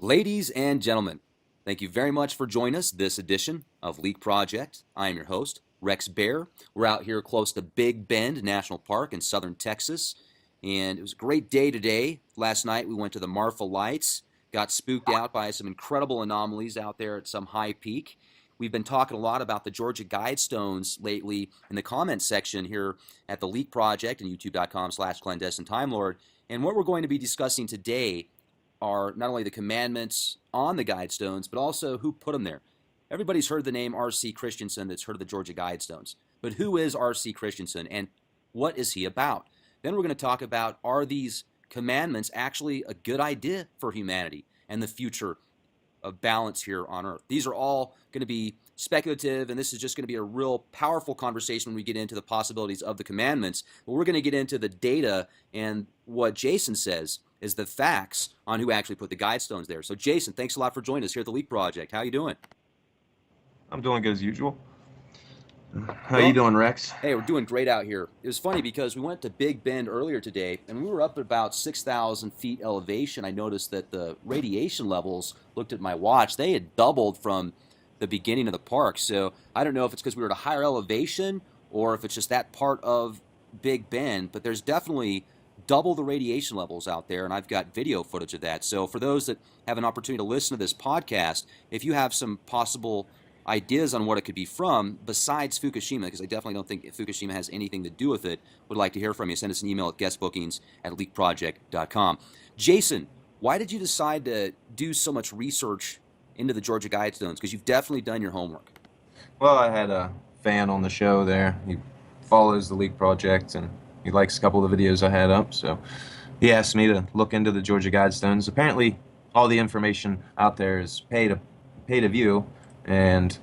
Ladies and gentlemen, thank you very much for joining us this edition of Leak Project. I am your host, Rex Bear. We're out here close to Big Bend National Park in southern Texas, and it was a great day today. Last night we went to the Marfa Lights, got spooked out by some incredible anomalies out there at some high peak. We've been talking a lot about the Georgia Guidestones lately in the comments section here at the Leak Project and youtube.com/clandestine Time Lord. And what we're going to be discussing today are not only the commandments on the Guidestones, but also who put them there. Everybody's heard the name R.C. Christensen that's heard of the Georgia Guidestones. But who is R.C. Christensen and what is he about? Then we're going to talk about, are these commandments actually a good idea for humanity and the future of balance here on earth? These are all going to be speculative, and this is just going to be a real powerful conversation when we get into the possibilities of the commandments. But we're going to get into the data and what Jason says is the facts on who actually put the Guidestones there. So Jason, thanks a lot for joining us here at the Leak Project. How you doing? I'm doing good as usual. How you doing, Rex? Hey, we're doing great out here. It was funny because we went to Big Bend earlier today, and we were up at about 6,000 feet elevation. I noticed that the radiation levels, looked at my watch, they had doubled from the beginning of the park. So I don't know if it's because we were at a higher elevation or if it's just that part of Big Bend, but there's definitely double the radiation levels out there, and I've got video footage of that. So for those that have an opportunity to listen to this podcast, if you have some possible ideas on what it could be from, besides Fukushima, because I definitely don't think Fukushima has anything to do with it, would like to hear from you. Send us an email at guestbookings@leakproject.com. Jason, why did you decide to do so much research into the Georgia Guidestones? Because you've definitely done your homework. Well, I had a fan on the show there. He follows the Leak Project, and he likes a couple of the videos I had up, so he asked me to look into the Georgia Guidestones. Apparently, all the information out there is pay to view, and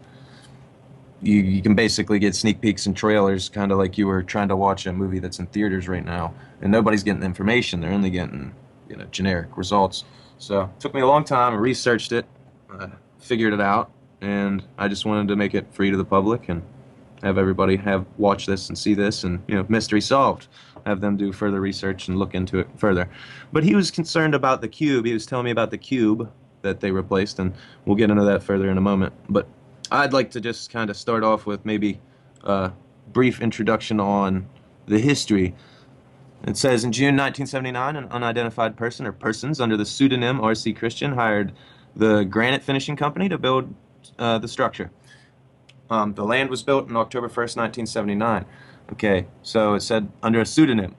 you can basically get sneak peeks and trailers, kind of like you were trying to watch a movie that's in theaters right now, and nobody's getting the information. They're only getting, generic results. So it took me a long time. I researched it, figured it out, and I just wanted to make it free to the public and have everybody watch this and see this, and mystery solved. Have them do further research and look into it further. But he was concerned about the cube. He was telling me about the cube that they replaced, and we'll get into that further in a moment. But I'd like to just kind of start off with maybe a brief introduction on the history. It says, in June 1979, an unidentified person or persons under the pseudonym R.C. Christian hired the granite finishing company to build the structure. The land was built on October 1st, 1979. Okay, so it said under a pseudonym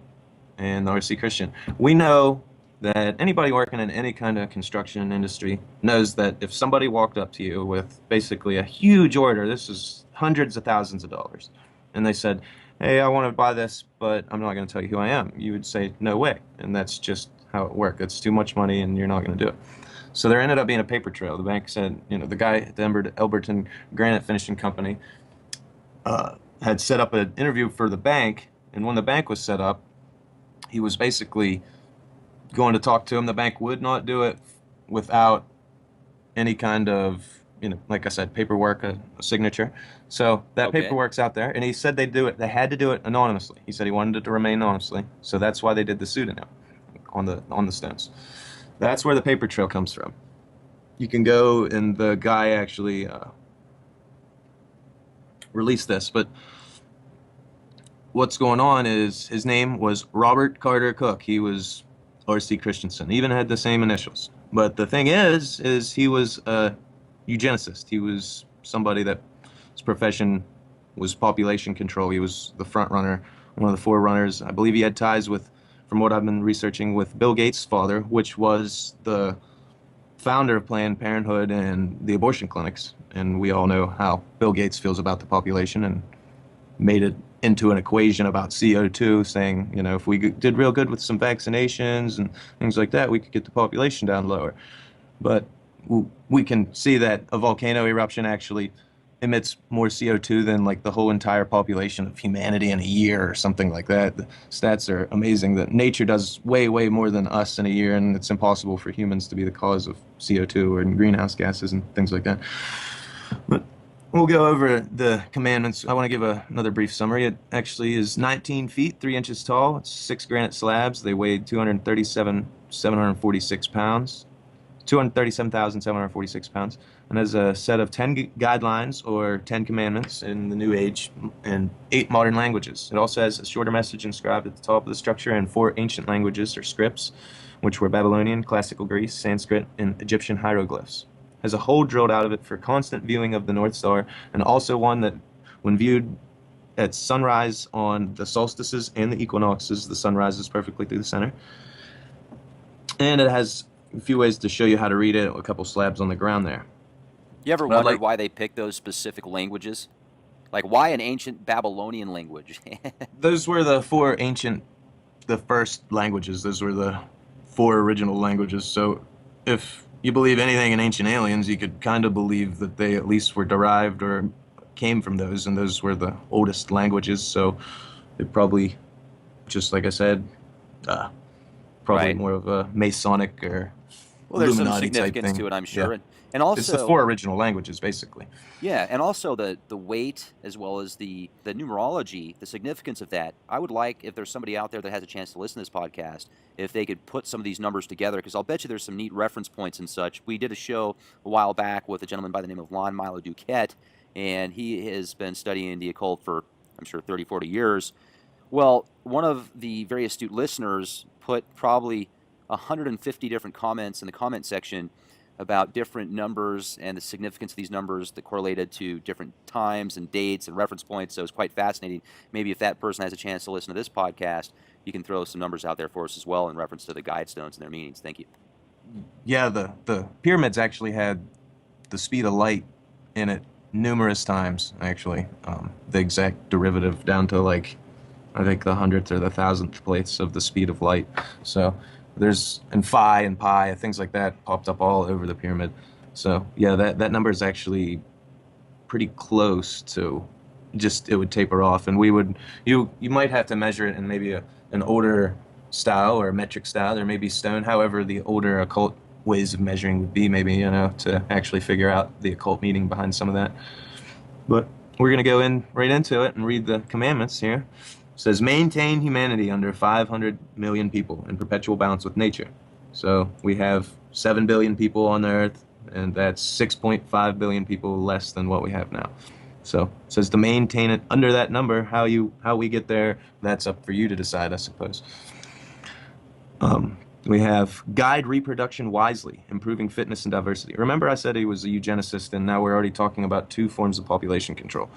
and R.C. Christian. We know that anybody working in any kind of construction industry knows that if somebody walked up to you with basically a huge order, this is hundreds of thousands of dollars, and they said, hey, I want to buy this, but I'm not going to tell you who I am, you would say, no way. And that's just how it worked. It's too much money, and you're not going to do it. So there ended up being a paper trail. The bank said, the guy at the Elberton Granite Finishing Company had set up an interview for the bank, and when the bank was set up, he was basically going to talk to him. The bank would not do it without any kind of, like I said, paperwork, a signature. So that paperwork's out there, and he said they'd do it. They had to do it anonymously. He said he wanted it to remain anonymously, so that's why they did the pseudonym on the stones. That's where the paper trail comes from. You can go, and the guy actually released this, but what's going on is his name was Robert Carter Cook. He was R.C. Christensen, even had the same initials. But the thing is he was a eugenicist. He was somebody that his profession was population control. He was the front runner, one of the forerunners. I believe he had ties with, from what I've been researching, with Bill Gates' father, which was the founder of Planned Parenthood and the abortion clinics. And we all know how Bill Gates feels about the population, and made it into an equation about CO2, saying, if we did real good with some vaccinations and things like that, we could get the population down lower. But we can see that a volcano eruption actually emits more CO2 than like the whole entire population of humanity in a year or something like that. The stats are amazing that nature does way, way more than us in a year, and it's impossible for humans to be the cause of CO2 or greenhouse gases and things like that. But we'll go over the commandments. I want to give another brief summary. It actually is 19 feet, 3 inches tall. It's 6 granite slabs. They weighed 746 pounds. 237,746 pounds, and has a set of 10 guidelines or 10 commandments in the New Age and 8 modern languages. It also has a shorter message inscribed at the top of the structure in 4 ancient languages or scripts, which were Babylonian, Classical Greece, Sanskrit, and Egyptian hieroglyphs. It has a hole drilled out of it for constant viewing of the North Star, and also one that, when viewed at sunrise on the solstices and the equinoxes, the sun rises perfectly through the center. And it has a few ways to show you how to read it, a couple slabs on the ground there. You ever But I'd wondered why they picked those specific languages? Like, why an ancient Babylonian language? those were the first languages. Those were the 4 original languages. So if you believe anything in ancient aliens, you could kind of believe that they at least were derived or came from those, and those were the oldest languages. So it probably, just like I said, probably Right. more of a Masonic or Well, there's some Illuminati type significance thing. to it, I'm sure. Yeah. And It's the also, 4 original languages, basically. yeah, and also the weight as well as the numerology, the significance of that. I would like, if there's somebody out there that has a chance to listen to this podcast, if they could put some of these numbers together, because I'll bet you there's some neat reference points and such. We did a show a while back with a gentleman by the name of Lon Milo Duquette, and he has been studying the occult for, I'm sure, 30, 40 years. Well, one of the very astute listeners put probably 150 different comments in the comment section about different numbers and the significance of these numbers that correlated to different times and dates and reference points. So it's quite fascinating. Maybe if that person has a chance to listen to this podcast, you can throw some numbers out there for us as well in reference to the Guidestones and their meanings. Thank you. Yeah, the pyramids actually had the speed of light in it numerous times, actually. The exact derivative down to, like, I think the 100th or the 1,000th place of the speed of light. So there's, and phi and pi, things like that popped up all over the pyramid. So yeah, that number is actually pretty close to, just, it would taper off, and you might have to measure it in maybe an older style or a metric style. There may be stone, however the older occult ways of measuring would be, maybe, to actually figure out the occult meaning behind some of that. But we're going to go right into it and read the commandments here. It says, maintain humanity under 500 million people in perpetual balance with nature. So we have 7 billion people on the earth, and that's 6.5 billion people less than what we have now. So it says to maintain it under that number. How we get there, that's up for you to decide, I suppose. We have guide reproduction wisely, improving fitness and diversity. Remember I said he was a eugenicist, and now we're already talking about 2 forms of population control.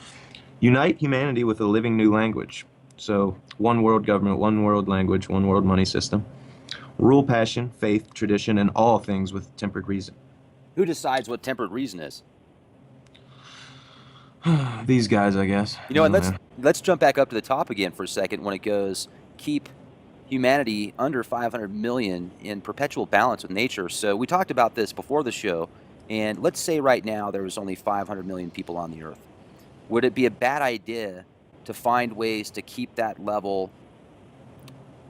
Unite humanity with a living new language. So one world government, one world language, one world money system. Rule passion, faith, tradition, and all things with tempered reason. Who decides what tempered reason is? These guys, I guess. And let's jump back up to the top again for a second when it goes, keep humanity under 500 million in perpetual balance with nature. So we talked about this before the show, and let's say right now there was only 500 million people on the earth. Would it be a bad idea to find ways to keep that level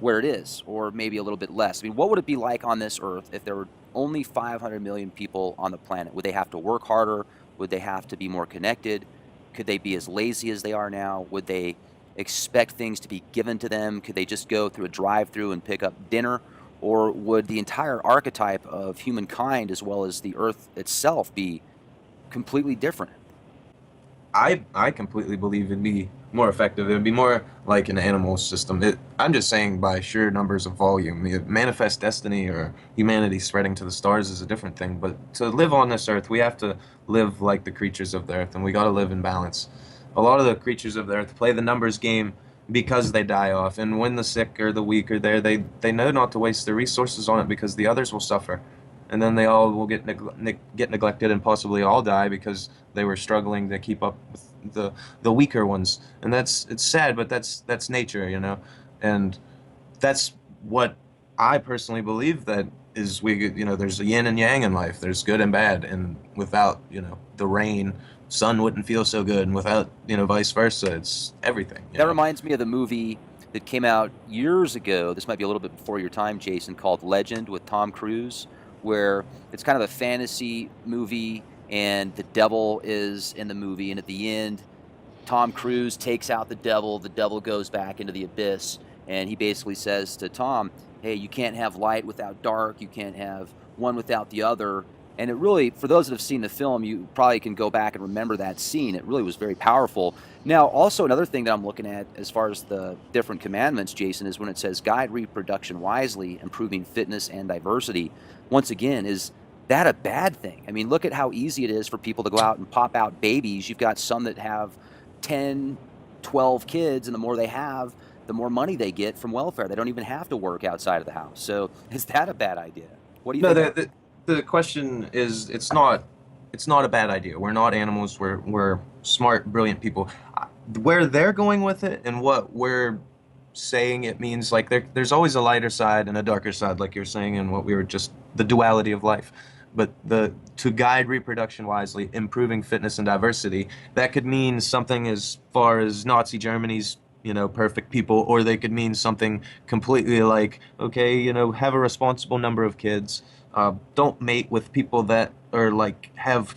where it is, or maybe a little bit less? I mean, what would it be like on this earth if there were only 500 million people on the planet? Would they have to work harder? Would they have to be more connected? Could they be as lazy as they are now? Would they expect things to be given to them? Could they just go through a drive-through and pick up dinner? Or would the entire archetype of humankind as well as the earth itself be completely different? I completely believe it'd be more effective. It'd be more like an animal system. I'm just saying by sheer numbers of volume. The manifest destiny or humanity spreading to the stars is a different thing. But to live on this earth, we have to live like the creatures of the earth, and we got to live in balance. A lot of the creatures of the earth play the numbers game because they die off, and when the sick or the weak are there, they know not to waste their resources on it because the others will suffer. And then they all will get neglected and possibly all die because they were struggling to keep up with the weaker ones. And it's sad, but that's nature, and that's what I personally believe, that is, there's a yin and yang in life. There's good and bad, and without the rain, sun wouldn't feel so good, and without vice versa, it's everything. That reminds me of the movie that came out years ago. This might be a little bit before your time, Jason, called Legend with Tom Cruise, where it's kind of a fantasy movie and the devil is in the movie, and at the end Tom Cruise takes out the devil goes back into the abyss, and he basically says to Tom, hey, you can't have light without dark, you can't have one without the other. And it really, for those that have seen the film, you probably can go back and remember that scene. It really was very powerful. Now, also another thing that I'm looking at as far as the different commandments, Jason, is when it says guide reproduction wisely, improving fitness and diversity. Once again, is that a bad thing? I mean, look at how easy it is for people to go out and pop out babies. You've got some that have 10, 12 kids, and the more they have, the more money they get from welfare. They don't even have to work outside of the house. So is that a bad idea? What do you No, think? the question is, it's not a bad idea. We're not animals. We're smart, brilliant people. Where they're going with it and what we're saying it means, like there's always a lighter side and a darker side, like you're saying, and what we were just the duality of life. But the to guide reproduction wisely, improving fitness and diversity, that could mean something as far as Nazi Germany's, perfect people, or they could mean something completely like, okay, have a responsible number of kids. Don't mate with people that are like have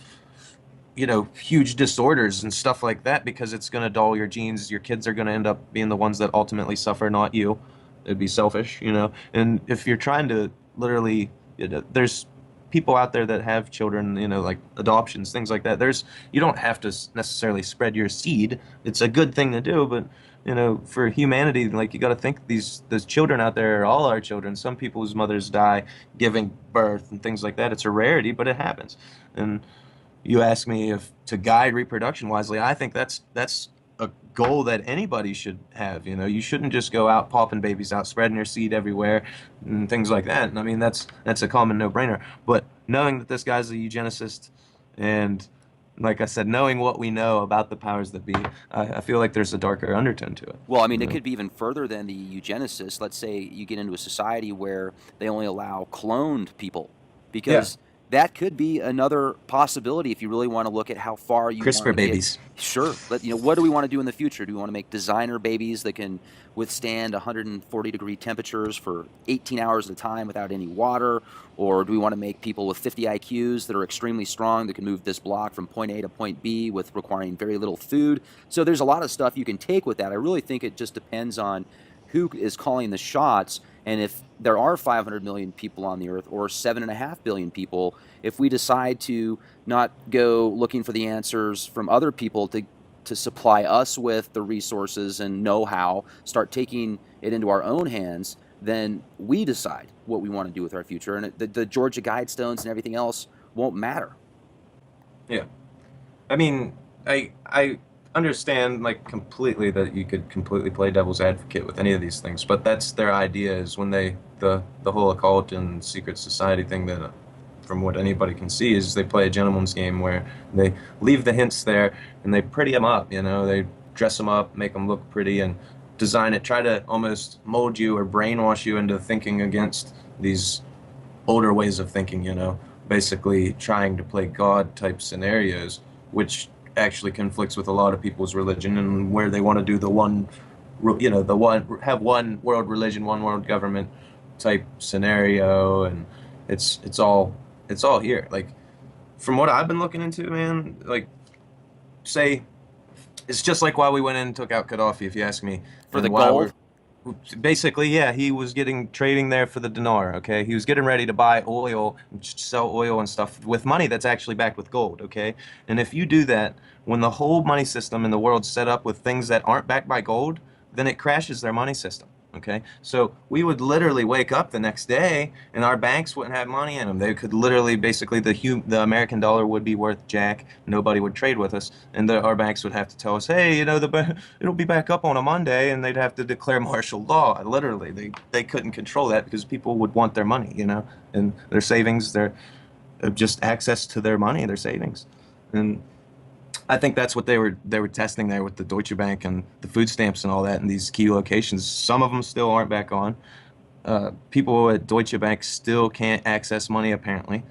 huge disorders and stuff like that because it's going to dull your genes. Your kids are going to end up being the ones that ultimately suffer, not you. It'd be selfish. And if you're trying to literally, there's people out there that have children, like adoptions, things like that. You don't have to necessarily spread your seed. It's a good thing to do, but for humanity, like you got to think those children out there are all our children. Some people's mothers die giving birth and things like that. It's a rarity, but it happens. And you ask me if to guide reproduction wisely, I think that's a goal that anybody should have. You shouldn't just go out popping babies out, spreading your seed everywhere, and things like that. And I mean, that's a common no-brainer. But knowing that this guy's a eugenicist, and like I said, knowing what we know about the powers that be, I feel like there's a darker undertone to it. Well, I mean, You it know? could be even further than the eugenicists. Let's say you get into a society where they only allow cloned people, Yeah, because that could be another possibility if you really want to look at how far you want CRISPR to get. babies. Sure, what do we want to do in the future? Do we want to make designer babies that can withstand 140-degree temperatures for 18 hours at a time without any water? Or do we want to make people with 50 IQs that are extremely strong that can move this block from point A to point B with requiring very little food? So there's a lot of stuff you can take with that. I really think it just depends on who is calling the shots. And if there are 500 million people on the earth or 7.5 billion people, if we decide to not go looking for the answers from other people to supply us with the resources and know-how, start taking it into our own hands, then we decide what we want to do with our future. And the Georgia Guidestones and everything else won't matter. Yeah. I mean, I understand like completely that you could completely play devil's advocate with any of these things, but that's their idea is when the whole occult and secret society thing that from what anybody can see is they play a gentleman's game where they leave the hints there and they pretty them up, they dress them up, make them look pretty and design it, try to almost mold you or brainwash you into thinking against these older ways of thinking, basically trying to play God type scenarios, which actually conflicts with a lot of people's religion and where they want to do the one, the one, have one world religion, one world government type scenario. And it's all here. Like, from what I've been looking into, man, like, say, it's just like why we went in and took out Gaddafi, if you ask me, For the and why we're gold, basically, yeah, he was getting trading there for the dinar. Okay, he was getting ready to buy oil, sell oil and stuff with money that's actually backed with gold. Okay, and if you do that when the whole money system in the world's set up with things that aren't backed by gold, then it crashes their money system. Okay, so we would literally wake up the next day and our banks wouldn't have money in them. They could literally, basically, the American dollar would be worth jack. Nobody would trade with us, and our banks would have to tell us, hey, it'll be back up on a Monday, and they'd have to declare martial law. Literally, they couldn't control that because people would want their money, and their savings, their just access to their money, their savings, and I think that's what they were testing there with the Deutsche Bank and the food stamps and all that in these key locations. Some of them still aren't back on. People at Deutsche Bank still can't access money apparently,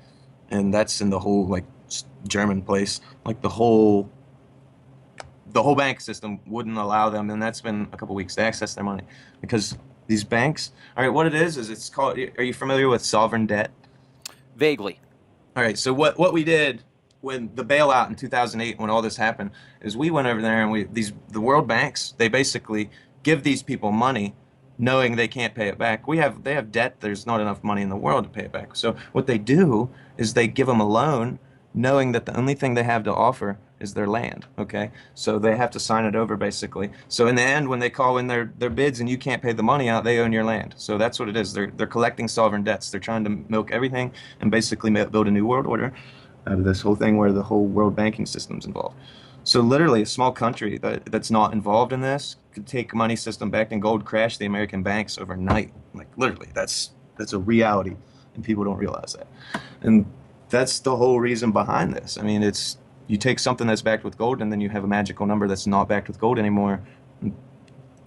and that's in the whole like German place. Like the whole bank system wouldn't allow them, and that's been a couple weeks to access their money because these banks. All right, what it is it's called. Are you familiar with sovereign debt? vaguely. All right, so what we did when the bailout in 2008, when all this happened, is we went over there and the World Banks, they basically give these people money knowing they can't pay it back. They have debt. There's not enough money in the world to pay it back. So what they do is they give them a loan, knowing that the only thing they have to offer is their land. Okay, so they have to sign it over basically. So in the end, when they call in their bids and you can't pay the money out, they own your land. So that's what it is. They're collecting sovereign debts. They're trying to milk everything and basically build a new world order out of this whole thing where the whole world banking system's involved. So literally, a small country that's not involved in this could take money system back and gold crash the American banks overnight. Like literally, that's a reality, and people don't realize that. And that's the whole reason behind this. I mean, it's you take something that's backed with gold, and then you have a magical number that's not backed with gold anymore.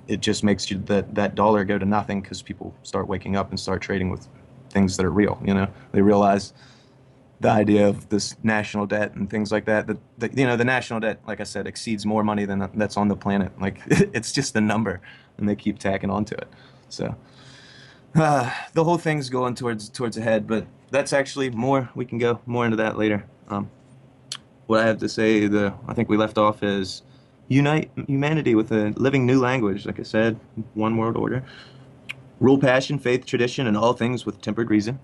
It just makes that dollar go to nothing because people start waking up and start trading with things that are real. You know, they realize the idea of this national debt and things like that. The national debt, like I said, exceeds more money than that's on the planet. Like it's just a number, and they keep tacking onto it. So the whole thing's going towards a head, but that's actually more. We can go more into that later. What I have to say, I think we left off is unite humanity with a living new language. Like I said, one world order. Rule passion, faith, tradition, and all things with tempered reason.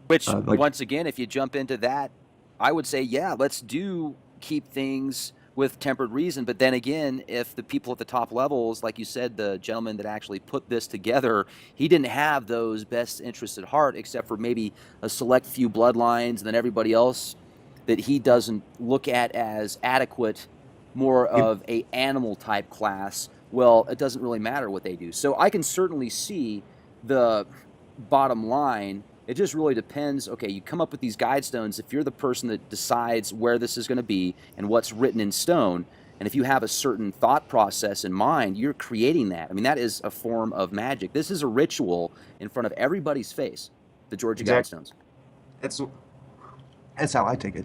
Which, Like once again, if you jump into that, I would say, yeah, let's do keep things with tempered reason. But then again, if the people at the top levels, like you said, the gentleman that actually put this together, he didn't have those best interests at heart, except for maybe a select few bloodlines, and then everybody else that he doesn't look at as adequate, more of a animal type class. Well, it doesn't really matter what they do. So I can certainly see the bottom line. It just really depends. Okay, you come up with these guide stones. If you're the person that decides where this is going to be and what's written in stone, and if you have a certain thought process in mind, you're creating that. I mean, that is a form of magic. This is a ritual in front of everybody's face, the Georgia exactly. Guidestones. It's That's how I take it.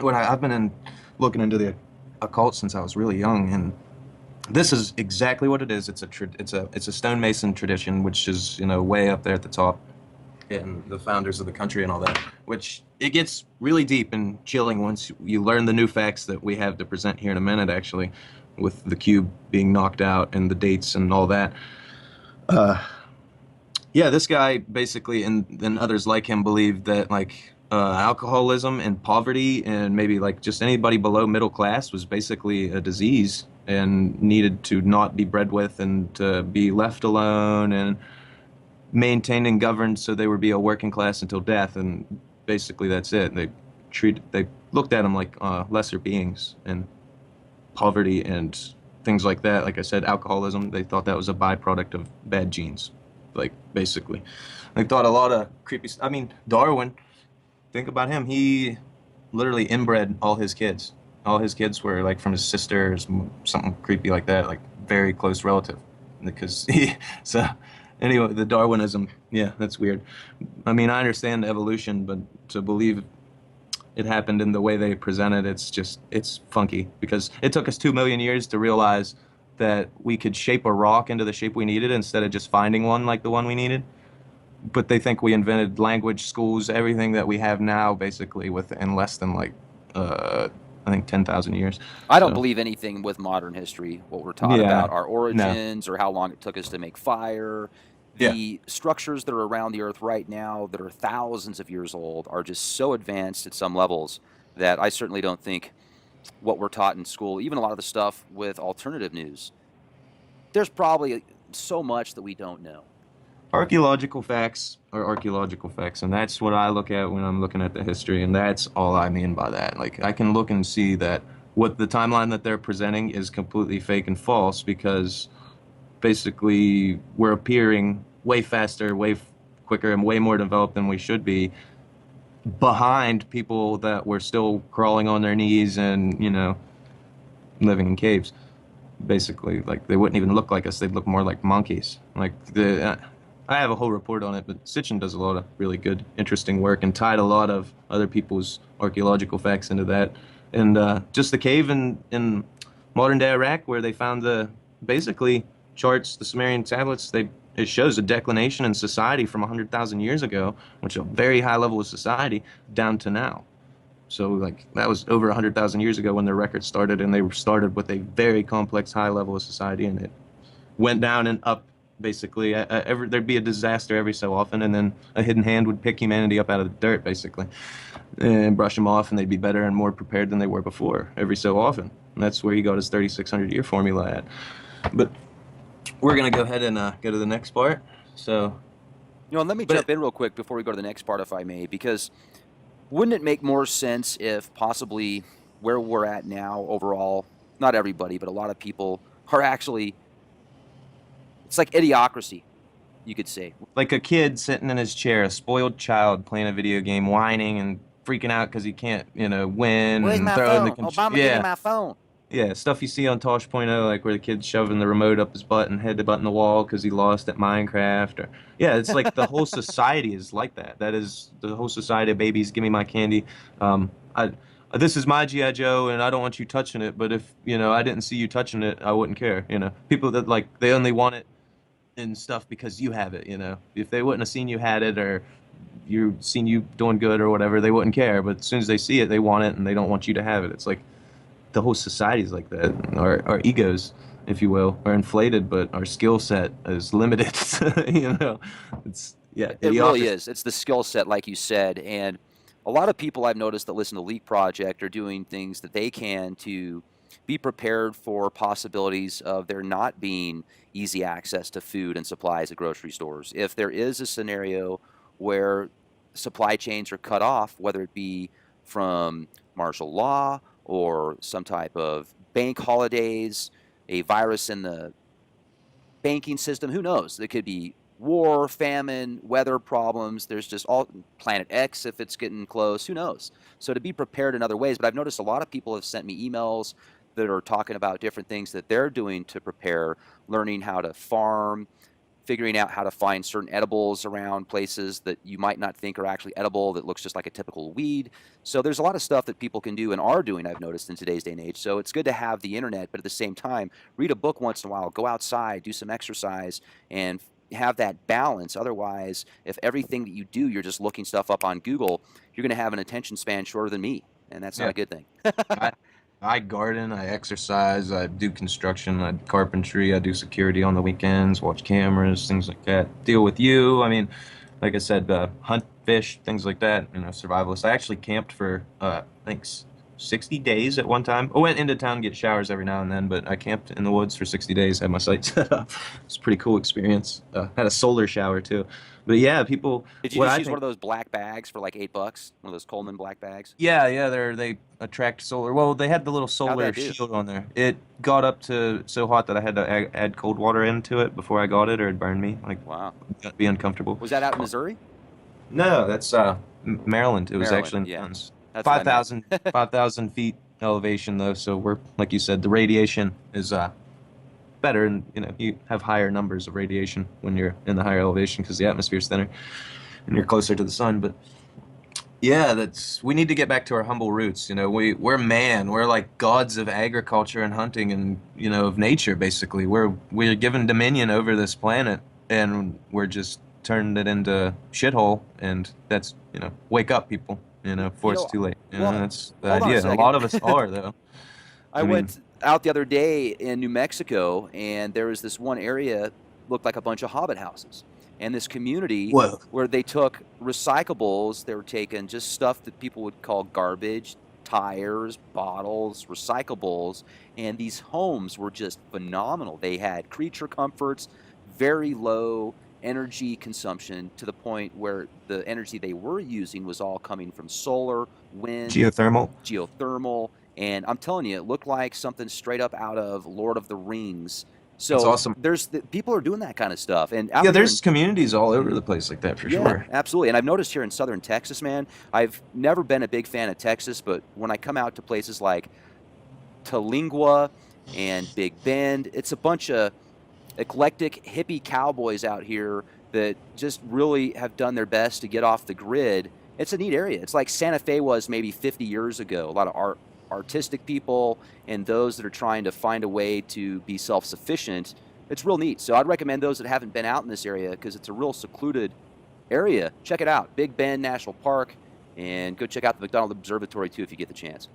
I've been looking into the occult since I was really young, and this is exactly what it is. It's a stonemason tradition, which is way up there at the top, and the founders of the country and all that. Which it gets really deep and chilling once you learn the new facts that we have to present here in a minute. Actually, with the cube being knocked out and the dates and all that. Uh, Yeah, this guy basically, and others like him, believe that alcoholism and poverty and maybe like just anybody below middle class was basically a disease and needed to not be bred with and to be left alone and maintained and governed so they would be a working class until death. And basically that's it. They looked at them like lesser beings, and poverty and things like that. Like I said, alcoholism, they thought that was a byproduct of bad genes. Like basically, they thought a lot of creepy. I mean, Darwin. Think about him. He literally inbred all his kids. All his kids were like from his sister or something creepy like that, like very close relative. Because he, so anyway, the Darwinism, yeah, that's weird. I mean, I understand evolution, but to believe it happened in the way they present it, it's funky because it took us 2 million years to realize that we could shape a rock into the shape we needed instead of just finding one like the one we needed. But they think we invented language, schools, everything that we have now basically within less than uh, I think 10,000 years. I don't So believe anything with modern history, what we're taught yeah, about our no, origins or how long it took us to make fire. yeah. The structures that are around the earth right now that are thousands of years old are just so advanced at some levels that I certainly don't think what we're taught in school, even a lot of the stuff with alternative news, there's probably so much that we don't know. Archaeological facts are archaeological facts, and that's what I look at when I'm looking at the history, and that's all I mean by that. Like, I can look and see that what the timeline that they're presenting is completely fake and false because basically we're appearing way faster, quicker, and way more developed than we should be behind people that were still crawling on their knees and, living in caves. Basically, like they wouldn't even look like us; they'd look more like monkeys. I have a whole report on it, but Sitchin does a lot of really good, interesting work and tied a lot of other people's archaeological facts into that. And just the cave in modern day Iraq where they found the basically charts, the Sumerian tablets, it shows a declination in society from 100,000 years ago, which is a very high level of society, down to now. So like that was over 100,000 years ago when their record started, and they started with a very complex high level of society, and it went down and up basically. There'd be a disaster every so often, and then a hidden hand would pick humanity up out of the dirt, basically, and brush them off, and they'd be better and more prepared than they were before, every so often. And that's where he got his 3,600 year formula at. But we're gonna go ahead and go to the next part. So, And let me but jump in real quick before we go to the next part, if I may, because wouldn't it make more sense if possibly where we're at now overall, not everybody, but a lot of people are actually, it's like idiocracy, you could say. like a kid sitting in his chair, a spoiled child playing a video game, whining and freaking out because he can't, win Where's and my throwing the phone? control. Obama, give me my phone. Yeah, stuff you see on Tosh.0, like where the kid's shoving the remote up his butt and head to button the wall because he lost at Minecraft. Or yeah, it's like the whole society is like that. That is the whole society of babies. Give me my candy. I this is my GI Joe, and I don't want you touching it. But if I didn't see you touching it, I wouldn't care. People that like they only want it and stuff because you have it. If they wouldn't have seen you had it or you seen you doing good or whatever, they wouldn't care. But as soon as they see it, they want it and they don't want you to have it. It's like the whole society's like that. Our egos, if you will, are inflated, but our skill set is limited. It's It really is. It's the skill set, like you said. And a lot of people I've noticed that listen to Leak Project are doing things that they can to be prepared for possibilities of there not being easy access to food and supplies at grocery stores. If there is a scenario where supply chains are cut off, whether it be from martial law or some type of bank holidays, a virus in the banking system, who knows? It could be war, famine, weather problems. There's just all Planet X if it's getting close. Who knows? So to be prepared in other ways. But I've noticed a lot of people have sent me emails that are talking about different things that they're doing to prepare, learning how to farm, figuring out how to find certain edibles around places that you might not think are actually edible that looks just like a typical weed. So there's a lot of stuff that people can do and are doing, I've noticed, in today's day and age. So it's good to have the internet, but at the same time, read a book once in a while, go outside, do some exercise, and have that balance. Otherwise, if everything that you do, you're just looking stuff up on Google, you're going to have an attention span shorter than me, and that's not yeah. a good thing. I, I garden, I exercise, I do construction, I do carpentry, I do security on the weekends, watch cameras, things like that. Deal with you. I mean, like I said, hunt, fish, things like that. Survivalist. I actually camped for I think 60 days at one time. I went into town to get showers every now and then, but I camped in the woods for 60 days. Had my site set up. It's a pretty cool experience. Had a solar shower too. But yeah, people. Did you What just I use one think. of those black bags for like $8? One of those Coleman black bags? Yeah, yeah, they attract solar. Well, they had the little How'd solar that do? shield on there. It got up to so hot that I had to add cold water into it before I got it, or it'd burn me. Like, Wow. it'd be uncomfortable. Was that out in Missouri? No, that's Maryland. It was Maryland, actually in the yeah. mountains. That's what I meant. 5,000 feet elevation though, so we're like you said, the radiation is better, and you have higher numbers of radiation when you're in the higher elevation because the atmosphere's thinner and you're closer to the sun. But yeah, we need to get back to our humble roots. We're man. We're like gods of agriculture and hunting and of nature basically. We're given dominion over this planet and we're just turning it into shithole, and that's wake up people, before You it's know, too late. well, That's the hold on a idea. And a second. lot of us are though. I I mean, went out the other day in New Mexico, and there was this one area looked like a bunch of hobbit houses, and this community whoa. where they took recyclables. They were taking just stuff that people would call garbage, tires, bottles, recyclables, and these homes were just phenomenal. They had creature comforts, very low energy consumption to the point where the energy they were using was all coming from solar, wind, Geothermal. geothermal, and I'm telling you, it looked like something straight up out of Lord of the Rings. That's So awesome. people are doing that kind of stuff, and out Yeah, here in there's communities all over the place like that for yeah, sure. absolutely. And I've noticed here in southern Texas, man, I've never been a big fan of Texas, but when I come out to places like Talingua and Big Bend, it's a bunch of eclectic hippie cowboys out here that just really have done their best to get off the grid. It's a neat area. It's like Santa Fe was maybe 50 years ago. A lot of artistic people and those that are trying to find a way to be self-sufficient. It's real neat. So I'd recommend those that haven't been out in this area because it's a real secluded area. Check it out. Big Bend National Park, and go check out the McDonald Observatory too if you get the chance.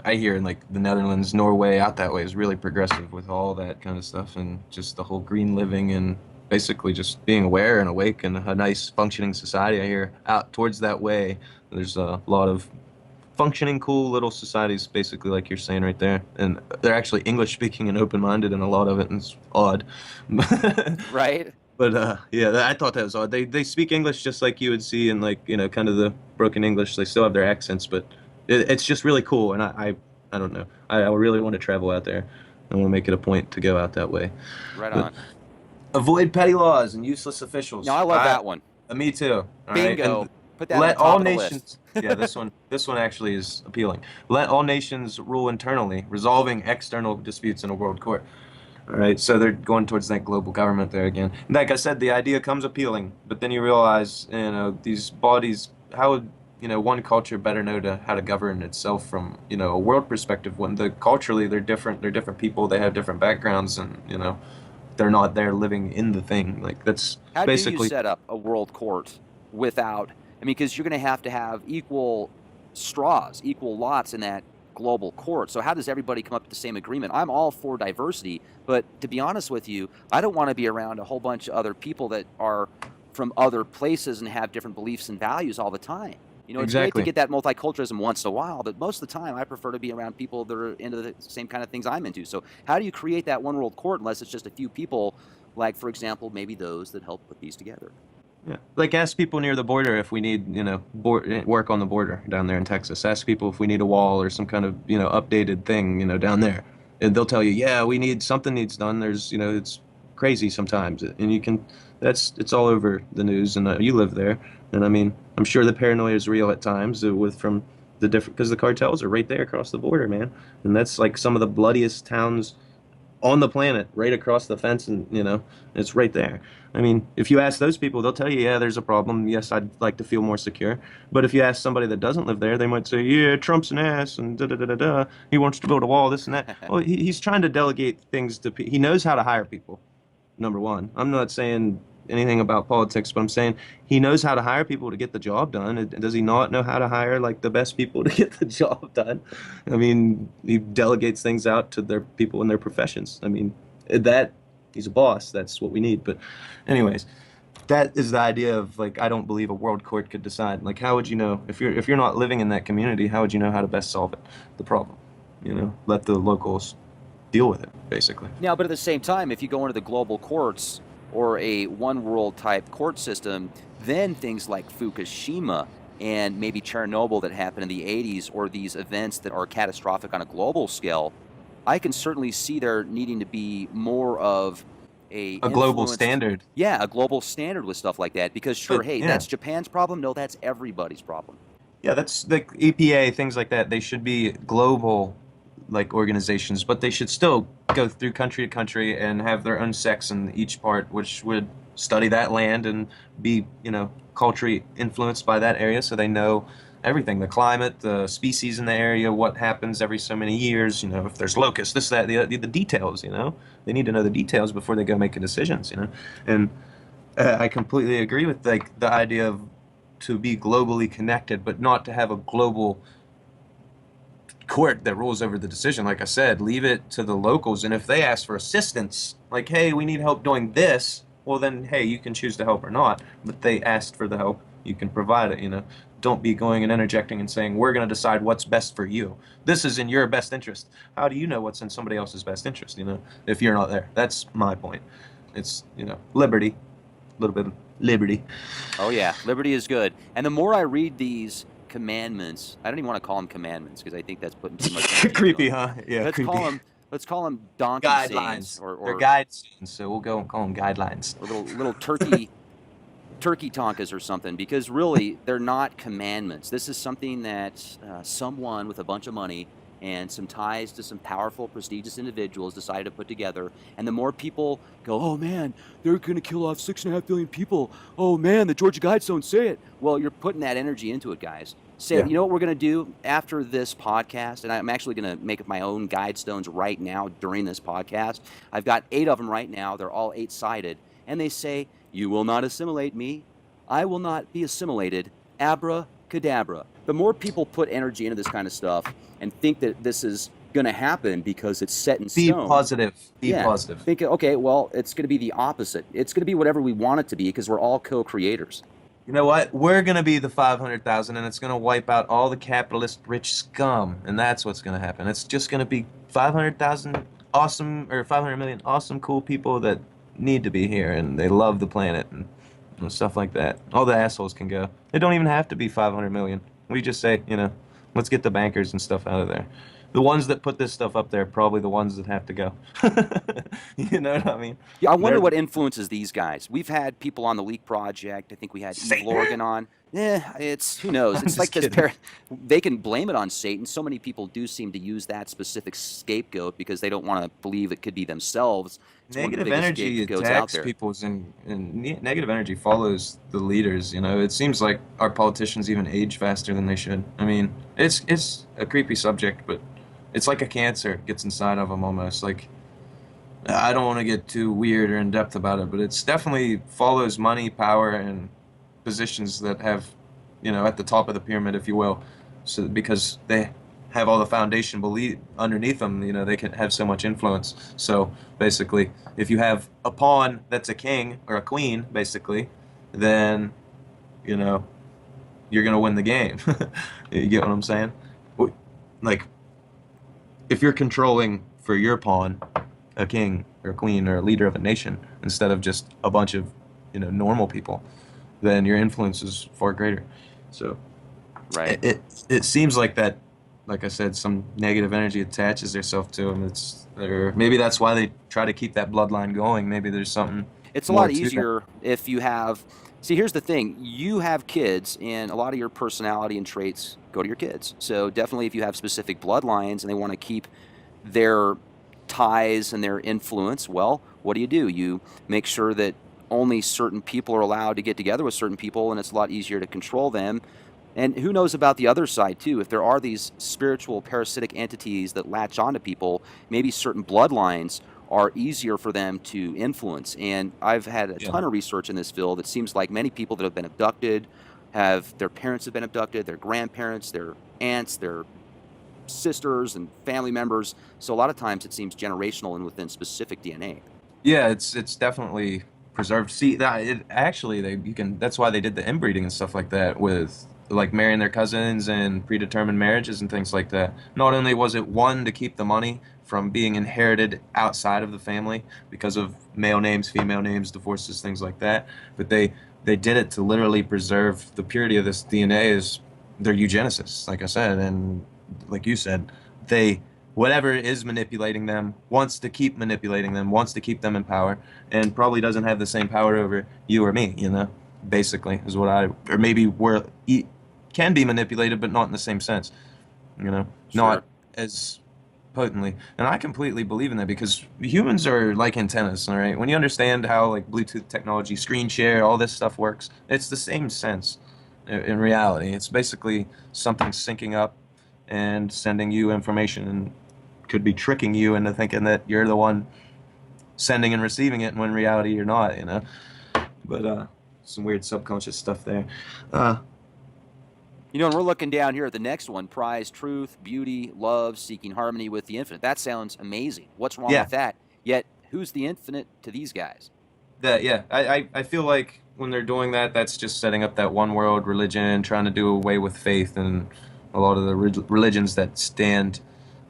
I hear in like the Netherlands, Norway, out that way is really progressive with all that kind of stuff and just the whole green living and basically just being aware and awake and a nice functioning society. I hear out towards that way, there's a lot of functioning, cool little societies, basically like you're saying right there, and they're actually English speaking and open minded, and a lot of it, and it's odd. Right? But yeah, I thought that was odd. They speak English just like you would see in like kind of the broken English. They still have their accents, but it's just really cool. And I don't know. I really want to travel out there. I want to make it a point to go out that way. Right But on. avoid petty laws and useless No, officials. I love that one. Me too. All right, Bingo. and Put that on the let top all of the list. nations. Yeah, this one actually is appealing. Let all nations rule internally, resolving external disputes in a world court. All right, so they're going towards that global government there again. And like I said, the idea comes appealing, but then you realize, these bodies, how would, one culture better know how to govern itself from, a world perspective when culturally they're different, they're different people, they have different backgrounds, and, they're not there living in the thing. Like that's How do you basically set up a world court without, I mean, because you're going to have equal straws, equal lots in that global court. So how does everybody come up with the same agreement? I'm all for diversity, but to be honest with you, I don't want to be around a whole bunch of other people that are from other places and have different beliefs and values all the time. You know, it's great to exactly. get that multiculturalism once in a while, but most of the time I prefer to be around people that are into the same kind of things I'm into. So how do you create that one world court unless it's just a few people, like, for example, maybe those that help put these together? Yeah. Like ask people near the border if we need, work on the border down there in Texas. Ask people if we need a wall or some kind of, updated thing, down there. And they'll tell you, yeah, we need something needs done. There's, it's crazy sometimes. And it's all over the news and you live there. And I mean, I'm sure the paranoia is real at times from the different, because the cartels are right there across the border, man. And that's like some of the bloodiest towns on the planet, right across the fence, and it's right there. I mean, if you ask those people, they'll tell you, yeah, there's a problem. Yes, I'd like to feel more secure. But if you ask somebody that doesn't live there, they might say, yeah, Trump's an ass and da da da da da. He wants to build a wall, this and that. Well, he's trying to delegate things to. He knows how to hire people. Number one, I'm not saying anything about politics, but I'm saying he knows how to hire people to get the job done. Does he not know how to hire like the best people to get the job done? I mean, he delegates things out to their people in their professions. I mean, that he's a boss. That's what we need. But, anyways, that is the idea of like I don't believe a world court could decide. Like, how would you know if you're not living in that community? How would you know how to best solve it, the problem? Let the locals deal with it, basically. Now, but at the same time, if you go into the global courts or a one world type court system, then things like Fukushima and maybe Chernobyl that happened in the 80s, or these events that are catastrophic on a global scale, I can certainly see there needing to be more of a A global influenced, standard. yeah, a global standard with stuff like that. Because sure, But hey, yeah, that's Japan's problem. No, that's everybody's problem. yeah, that's the EPA, things like that. They should be global like organizations, but they should still go through country to country and have their own sects in each part, which would study that land and be, culturally influenced by that area so they know everything, the climate, the species in the area, what happens every so many years, if there's locusts, this, that, the details, They need to know the details before they go making decisions. And I completely agree with like the idea of to be globally connected, but not to have a global court that rules over the decision. Like I said, leave it to the locals. And if they ask for assistance, like, hey, we need help doing this, well, then, hey, you can choose to help or not. But they asked for the help, you can provide it. Don't be going and interjecting and saying, we're going to decide what's best for you. This is in your best interest. How do you know what's in somebody else's best interest, if you're not there? That's my point. It's, liberty, a little bit of liberty. Oh yeah, liberty is good. And the more I read these commandments, I don't even want to call them commandments because I think that's putting too much energy into Creepy, them. huh? Yeah, Let's creepy. call them donkey sayings Guidelines. or They're or, guides, so we'll go and call them guidelines. or little turkey tonkas or something, because really they're not commandments. This is something that someone with a bunch of money and some ties to some powerful, prestigious individuals decided to put together. And the more people go, oh man, they're going to kill off 6.5 billion people. Oh man, the Georgia Guidestones say it. Well, you're putting that energy into it, guys. Say, Yeah. you know what we're going to do after this podcast? And I'm actually going to make up my own Guidestones right now during this podcast. I've got 8 of them right now. They're all 8-sided. And they say, you will not assimilate me. I will not be assimilated. Abra Cadabra. The more people put energy into this kind of stuff and think that this is going to happen because it's set in Be stone, positive. Be yeah, positive. think, okay, well, it's going to be the opposite. It's going to be whatever we want it to be because we're all co-creators. You know what? We're gonna be the 500,000, and it's gonna wipe out all the capitalist rich scum, and that's what's gonna happen. It's just gonna be 500,000 awesome, or 500 million awesome, cool people that need to be here, and they love the planet and stuff like that. All the assholes can go. They don't even have to be 500 million. We just say, let's get the bankers and stuff out of there. The ones that put this stuff up there are probably the ones that have to go. You know what I mean? Yeah, I wonder They're what influences these guys. We've had people on the Leak Project. I think we had Eve Satan. Lorgan on. It's who knows. I'm It's just like this kidding. they can blame it on Satan. So many people do seem to use that specific scapegoat because they don't want to believe it could be themselves. It's one of the Negative biggest energy scapegoats out attacks there. people's and negative energy follows the leaders. It seems like our politicians even age faster than they should. I mean, it's a creepy subject, but it's like a cancer. It gets inside of them almost. Like, I don't want to get too weird or in depth about it, but it's definitely follows money, power, and positions that have, at the top of the pyramid, if you will. So because they have all the foundation belief underneath them, they can have so much influence. So basically, if you have a pawn that's a king or a queen, basically, then you know you're gonna win the game. You get what I'm saying? Like, if you're controlling for your pawn a king or a queen or a leader of a nation instead of just a bunch of normal people, then your influence is far greater. So Right. it seems like that, like I said, some negative energy attaches itself to them. Or maybe that's why they try to keep that bloodline going. Maybe there's something It's a more lot to that. easier if you have. See, here's the thing: you have kids, and a lot of your personality and traits go to your kids. So definitely, if you have specific bloodlines and they want to keep their ties and their influence, well, what do? You make sure that only certain people are allowed to get together with certain people, and it's a lot easier to control them. And who knows about the other side too? If there are these spiritual parasitic entities that latch onto people, maybe certain bloodlines are easier for them to influence. And I've had a Yeah. ton of research in this field. It seems like many people that have been abducted have their parents have been abducted, their grandparents, their aunts, their sisters and family members. So a lot of times it seems generational and within specific DNA. Yeah, it's definitely preserved. See, that it actually they you can that's why they did the inbreeding and stuff like that with like marrying their cousins and predetermined marriages and things like that. Not only was it one to keep the money from being inherited outside of the family because of male names, female names, divorces, things like that, but they did it to literally preserve the purity of this DNA as they're eugenicists, like I said, and like you said, they whatever is manipulating them wants to keep manipulating them, wants to keep them in power, and probably doesn't have the same power over you or me, basically, is what or maybe can be manipulated, but not in the same sense, Sure. not as potently. And I completely believe in that because humans are like antennas, all right? When you understand how like Bluetooth technology, screen share, all this stuff works, it's the same sense in reality. It's basically something syncing up and sending you information and could be tricking you into thinking that you're the one sending and receiving it, and when in reality you're not. But some weird subconscious stuff there. Uh, And we're looking down here at the next one: prize truth, beauty, love, seeking harmony with the infinite. That sounds amazing. What's wrong yeah, with that? Yet, who's the infinite to these guys? yeah. I feel like when they're doing that, that's just setting up that one world religion, trying to do away with faith and a lot of the religions that stand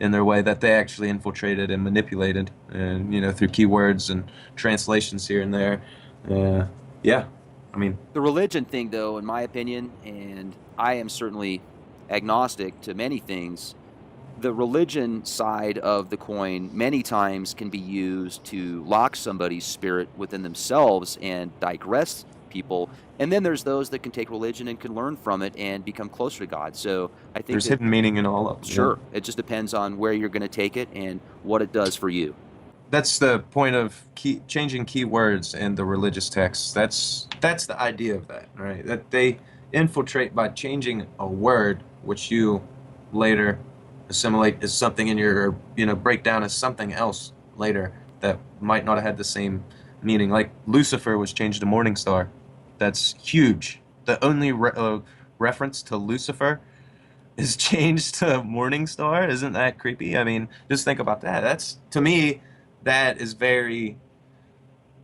in their way that they actually infiltrated and manipulated, and through keywords and translations here and there. Yeah, I mean, The religion thing, though, in my opinion, and I am certainly agnostic to many things, the religion side of the coin many times can be used to lock somebody's spirit within themselves and digress people. And then there's those that can take religion and can learn from it and become closer to God. So I think there's that, hidden meaning in all of them. Yeah. sure, it just depends on where you're going to take it and what it does for you. That's the point of changing keywords in the religious texts. That's the idea of that, right? That they infiltrate by changing a word, which you later assimilate as something in your, break down as something else later that might not have had the same meaning. Like Lucifer was changed to morning star. That's huge. The only reference to Lucifer is changed to Morning Star. Isn't that creepy? I mean, just think about that. That's, to me, that is very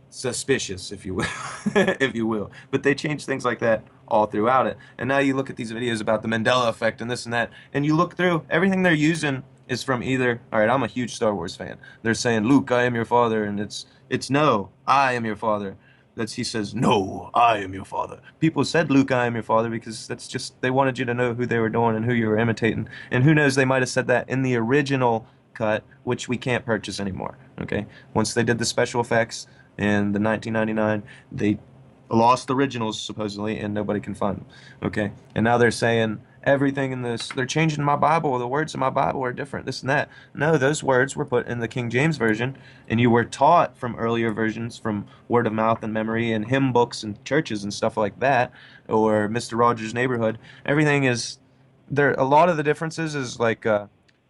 suspicious, if you will, if you will. But they change things like that all throughout it. And now you look at these videos about the Mandela effect and this and that, and you look through everything they're using is from either, all right, I'm a huge Star Wars fan. They're saying, Luke, I am your father, and it's no, I am your father. He says, no, I am your father. People said, Luke, I am your father, because that's just, they wanted you to know who they were doing and who you were imitating. And who knows, they might have said that in the original cut, which we can't purchase anymore. Okay. Once they did the special effects in the 1999, they lost originals supposedly, and nobody can find them. Okay. And now they're saying everything in this, they're changing my Bible. The words in my Bible are different, this and that. No, those words were put in the King James Version, and you were taught from earlier versions, from word of mouth and memory and hymn books and churches and stuff like that, or Mr. Rogers' Neighborhood. Everything is there. A lot of the differences is like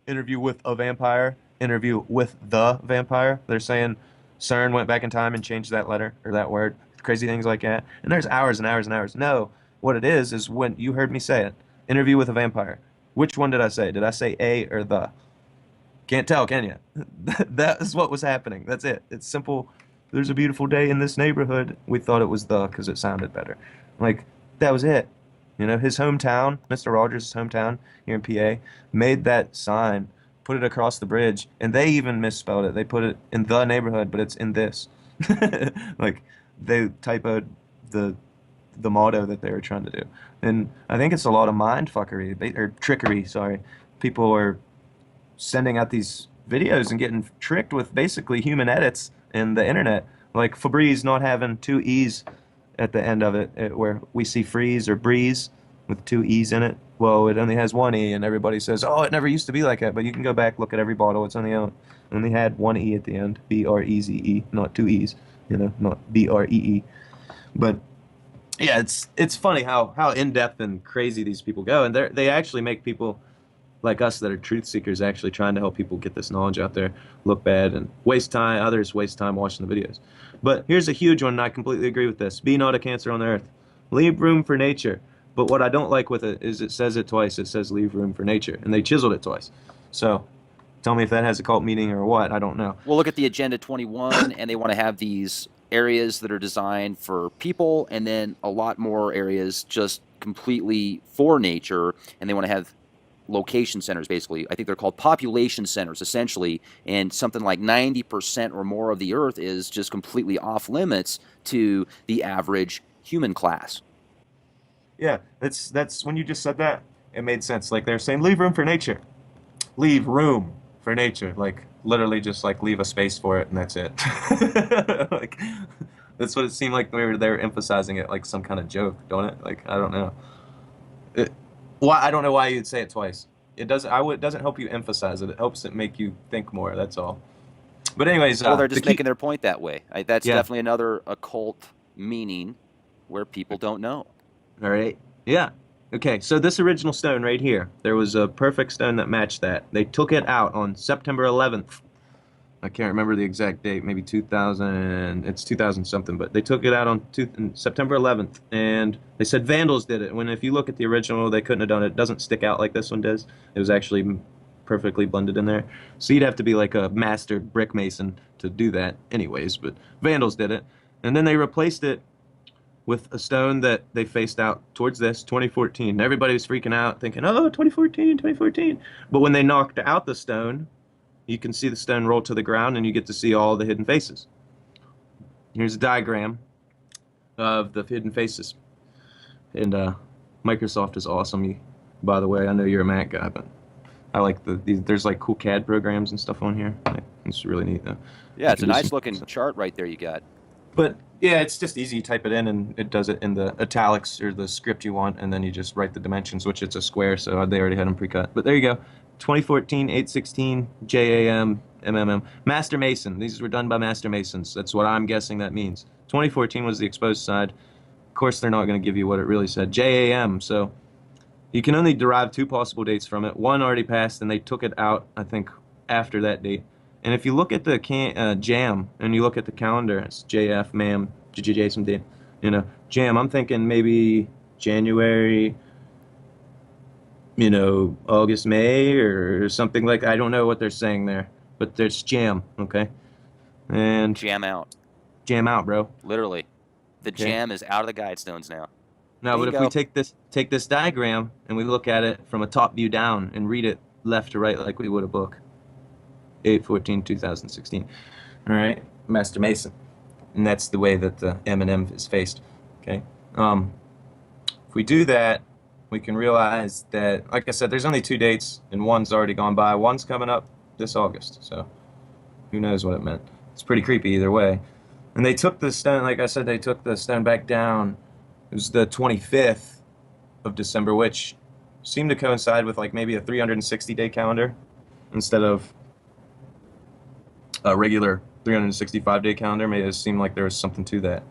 interview with a vampire, interview with the vampire. They're saying CERN went back in time and changed that letter or that word. Crazy things like that. And there's hours and hours and hours. No, what it is when you heard me say it. Interview with a vampire. Which one did I say? Did I say A or the? Can't tell, can you? That is what was happening. That's it. It's simple. There's a beautiful day in this neighborhood. We thought it was the because it sounded better. Like, that was it. You know, his hometown, Mr. Rogers' hometown here in PA, made that sign, put it across the bridge, and they even misspelled it. They put it in the neighborhood, but it's in this. Like, they typoed the motto that they were trying to do. And I think it's a lot of mind fuckery, or trickery, sorry. People are sending out these videos and getting tricked with basically human edits in the internet. Like Febreze not having two E's at the end of it, where we see freeze or breeze with two E's in it. Well, it only has one E, and everybody says, oh, it never used to be like that. But you can go back, look at every bottle. It's only had one E at the end, Breze, not two E's, not Bree. But yeah, it's funny how in depth and crazy these people go, and they actually make people like us that are truth seekers actually trying to help people get this knowledge out there look bad and waste time. Others waste time watching the videos. But here's a huge one, and I completely agree with this. Be not a cancer on the earth. Leave room for nature. But what I don't like with it is it says it twice. It says leave room for nature, and they chiseled it twice. So tell me if that has a cult meaning or what. I don't know. Well, look at the Agenda 21, and they want to have these areas that are designed for people, and then a lot more areas just completely for nature, and they want to have location centers, basically. I think they're called population centers, essentially, and something like 90% or more of the earth is just completely off limits to the average human class. Yeah, that's when you just said that, it made sense. Like they're saying, leave room for nature. Leave room for nature. Like literally just like leave a space for it and that's it. Like that's what it seemed like they were emphasizing it like some kind of joke, don't it? Like I don't know. Why I don't know why you'd say it twice. It doesn't. It doesn't help you emphasize it. It helps it make you think more. That's all. But anyways, Well, they're just making their point that way. That's yeah. definitely another occult meaning where people don't know. All right. Yeah. Okay. So this original stone right here, there was a perfect stone that matched that. They took it out on September 11th. I can't remember the exact date. Maybe 2000. It's 2000 something. But they took it out on September 11th, and they said vandals did it. When if you look at the original, they couldn't have done it. It doesn't stick out like this one does. It was actually perfectly blended in there. So you'd have to be like a master brick mason to do that, anyways. But vandals did it, and then they replaced it with a stone that they faced out towards this 2014. And everybody was freaking out, thinking, "Oh, 2014, 2014." But when they knocked out the stone, you can see the stone roll to the ground, and you get to see all the hidden faces. Here's a diagram of the hidden faces. And Microsoft is awesome. By the way, I know you're a Mac guy, but I like there's like cool CAD programs and stuff on here. It's really neat, though. Yeah, it's a nice looking chart right there you got. But yeah, it's just easy. You type it in, and it does it in the italics or the script you want, and then you just write the dimensions, which it's a square, so they already had them pre-cut. But there you go. 2014, 816, JAM, MMM. Master Mason. These were done by Master Masons. That's what I'm guessing that means. 2014 was the exposed side. Of course, they're not going to give you what it really said. JAM. So you can only derive two possible dates from it. One already passed, and they took it out, I think, after that date. And if you look at the JAM, and you look at the calendar, it's JF, MAM, JJ, some date. JAM, I'm thinking maybe January August, May, or something like. I don't know what they're saying there, but there's jam, okay, and Jam out. jam out, bro. Literally. The Okay. jam is out of the Guidestones now. Now, but if we Bingo. take this diagram and we look at it from a top view down and read it left to right like we would a book, 8/14/2016. All right, Master Mason, and that's the way that the M&M is faced. Okay. If we do that, we can realize that, like I said, there's only two dates, and one's already gone by. One's coming up this August, so who knows what it meant. It's pretty creepy either way. And they took the stone, like I said, they took the stone back down. It was the 25th of December, which seemed to coincide with like maybe a 360-day calendar instead of a regular 365-day calendar. Made it seem like there was something to that.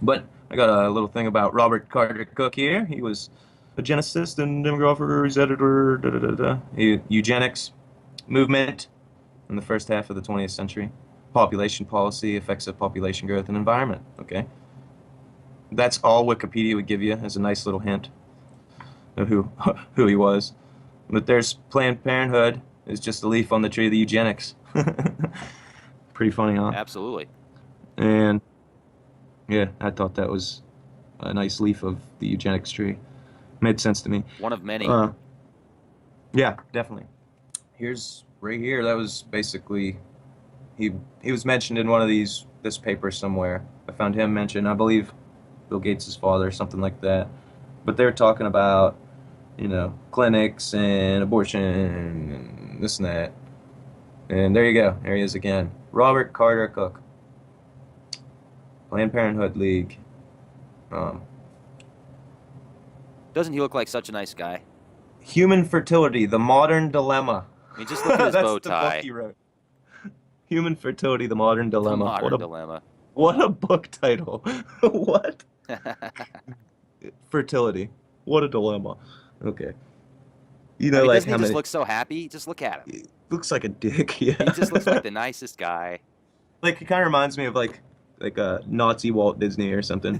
But I got a little thing about Robert Carter Cook here. He was a geneticist and demographer. He's editor. Eugenics movement in the first half of the 20th century. Population policy, effects of population growth and environment. Okay, that's all Wikipedia would give you as a nice little hint of who who he was. But there's Planned Parenthood is just a leaf on the tree of the eugenics. Pretty funny, huh? Absolutely. And yeah, I thought that was a nice leaf of the eugenics tree. Made sense to me. One of many. Yeah, definitely. Here's right here. That was basically he was mentioned in one of this paper somewhere. I found him mentioned. I believe Bill Gates' father or something like that. But they were talking about clinics and abortion and this and that. And there you go. There he is again. Robert Carter Cook. Planned Parenthood League. Doesn't he look like such a nice guy? Human Fertility, The Modern Dilemma. I mean, just look at his bow That's the book tie. he wrote. Human Fertility, The Modern The Dilemma. modern dilemma. What a book title. What? Fertility. What a dilemma. Okay. I mean, Like doesn't he how just many. look so happy? Just look at him. Looks like a dick, yeah. He just looks like the nicest guy. Like, it kind of reminds me of like a Nazi Walt Disney or something.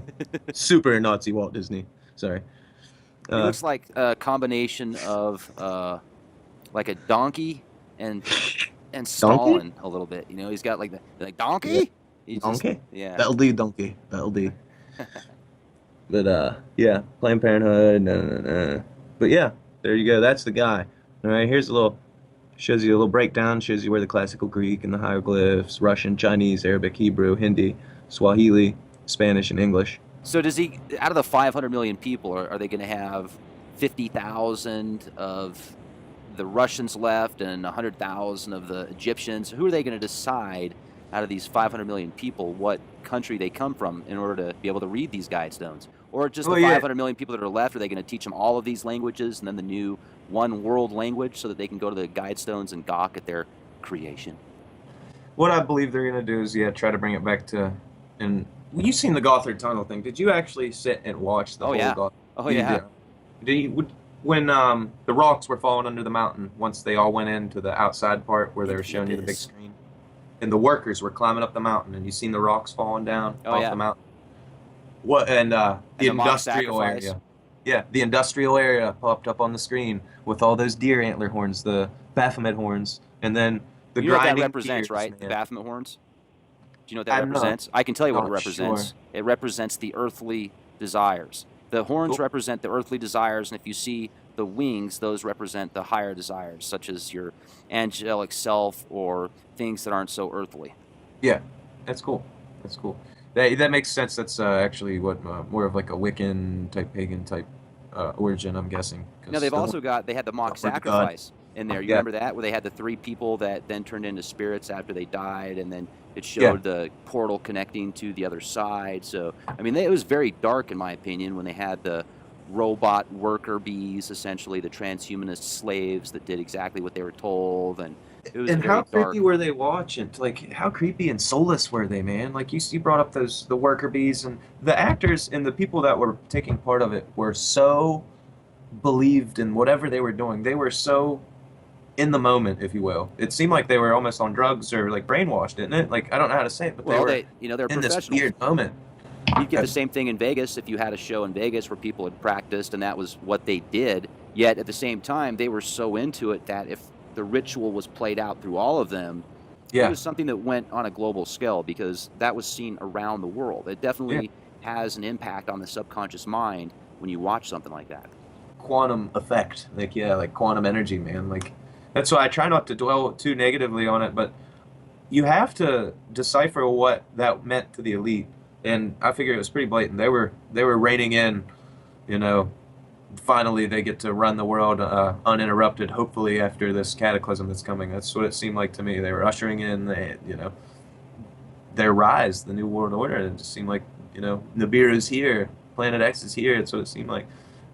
Super Nazi Walt Disney. Sorry. He looks like a combination of like a donkey and Donkey? Stalin a little bit. He's got like the donkey. Yeah. He's Donkey? Just, yeah. That'll do, donkey. That'll do. But yeah, Planned Parenthood. No. But yeah, there you go. That's the guy. All right, here's shows you a little breakdown. Shows you where the classical Greek and the hieroglyphs, Russian, Chinese, Arabic, Hebrew, Hindi, Swahili, Spanish, and English. So does he? Out of the 500 million people, are they going to have 50,000 of the Russians left and 100,000 of the Egyptians? Who are they going to decide out of these 500 million people what country they come from in order to be able to read these Guidestones? Or just the 500 million people that are left, are they going to teach them all of these languages and then the new one world language so that they can go to the Guidestones and gawk at their creation? What I believe they're gonna do is try to bring it back to. And you seen the Gothard Tunnel thing? Did you actually sit and watch the whole yeah. Gothard? Oh yeah. Did you when the rocks were falling under the mountain? Once they all went into the outside part where they were showing you the big screen, and the workers were climbing up the mountain, and you seen the rocks falling down off the mountain. What and the industrial area? Yeah, the industrial area popped up on the screen with all those deer antler horns, the Baphomet horns, and then the You know what that grinding represents, tears, right? man. The Baphomet horns? Do you know what that I'm represents? I can tell you what it not represents. sure. It represents the earthly desires. The horns Cool. represent the earthly desires, and if you see the wings, those represent the higher desires, such as your angelic self or things that aren't so earthly. Yeah, that's cool. That's cool. That makes sense. That's actually what more of like a Wiccan type, pagan type origin, I'm guessing. Now they've also they had the mock sacrifice in there. You remember that, where they had the 3 people that then turned into spirits after they died, and then it showed the portal connecting to the other side. So I mean, it was very dark in my opinion when they had the robot worker bees, essentially the transhumanist slaves that did exactly what they were told, and it was And very how dark. creepy were they watching? Like, how creepy and soulless were they, man? Like, you brought up the worker bees, and the actors and the people that were taking part of it were so believed in whatever they were doing. They were so in the moment, if you will. It seemed like they were almost on drugs or like brainwashed, didn't it? Like, I don't know how to say it, but Well, they're in this weird moment. You'd get the same thing in Vegas if you had a show in Vegas where people had practiced and that was what they did. Yet at the same time, they were so into it that if the ritual was played out through all of them, it Yeah, was something that went on a global scale because that was seen around the world. It yeah. definitely has an impact on the subconscious mind when you watch something like that. Quantum effect, like yeah, like quantum energy, man. Like that's why I try not to dwell too negatively on it, but you have to decipher what that meant to the elite. And I figure it was pretty blatant. They were reining in, you know, finally they get to run the world uninterrupted, hopefully after this cataclysm that's coming. That's what it seemed like to me. They were ushering in their rise, the new world order. It just seemed like, Nibiru is here, Planet X is here. That's what it seemed like.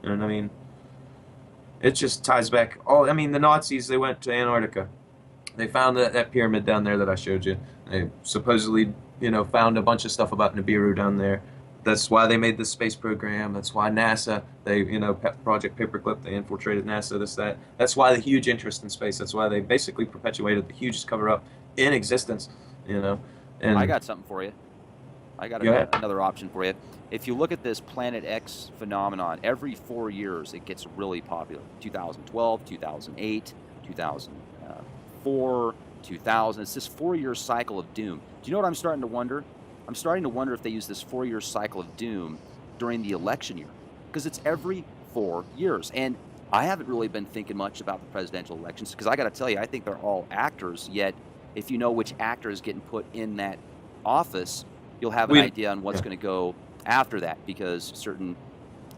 And I mean, it just ties back all. I mean, the Nazis, they went to Antarctica. They found that pyramid down there that I showed you. They supposedly, found a bunch of stuff about Nibiru down there. That's why they made the space program. That's why NASA, they, Project Paperclip, they infiltrated NASA, this, that. That's why the huge interest in space. That's why they basically perpetuated the hugest cover up in existence, you know. I And got something for you. I got go ahead. another option for you. If you look at this Planet X phenomenon, every 4 years it gets really popular. 2012, 2008, 2004, 2000. It's this 4 year cycle of doom. Do you know what I'm starting to wonder? I'm starting to wonder if they use this 4 year cycle of doom during the election year because it's every 4 years. And I haven't really been thinking much about the presidential elections because I got to tell you, I think they're all actors. Yet, if you know which actor is getting put in that office, you'll have an We, idea on what's yeah. going to go after that because certain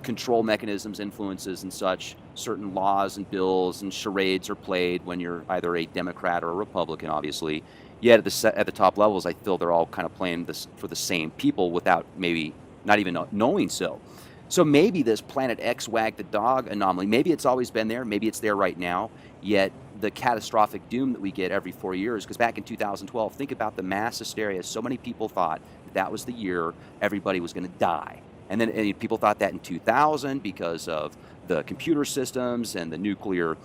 control mechanisms, influences, and such, certain laws and bills and charades are played when you're either a Democrat or a Republican, obviously. Yet at the top levels, I feel they're all kind of playing this for the same people without maybe not even knowing so. So maybe this Planet X wag the dog anomaly, maybe it's always been there, maybe it's there right now. Yet the catastrophic doom that we get every 4 years, because back in 2012, think about the mass hysteria. So many people thought that was the year everybody was going to die. And then people thought that in 2000 because of the computer systems and the nuclear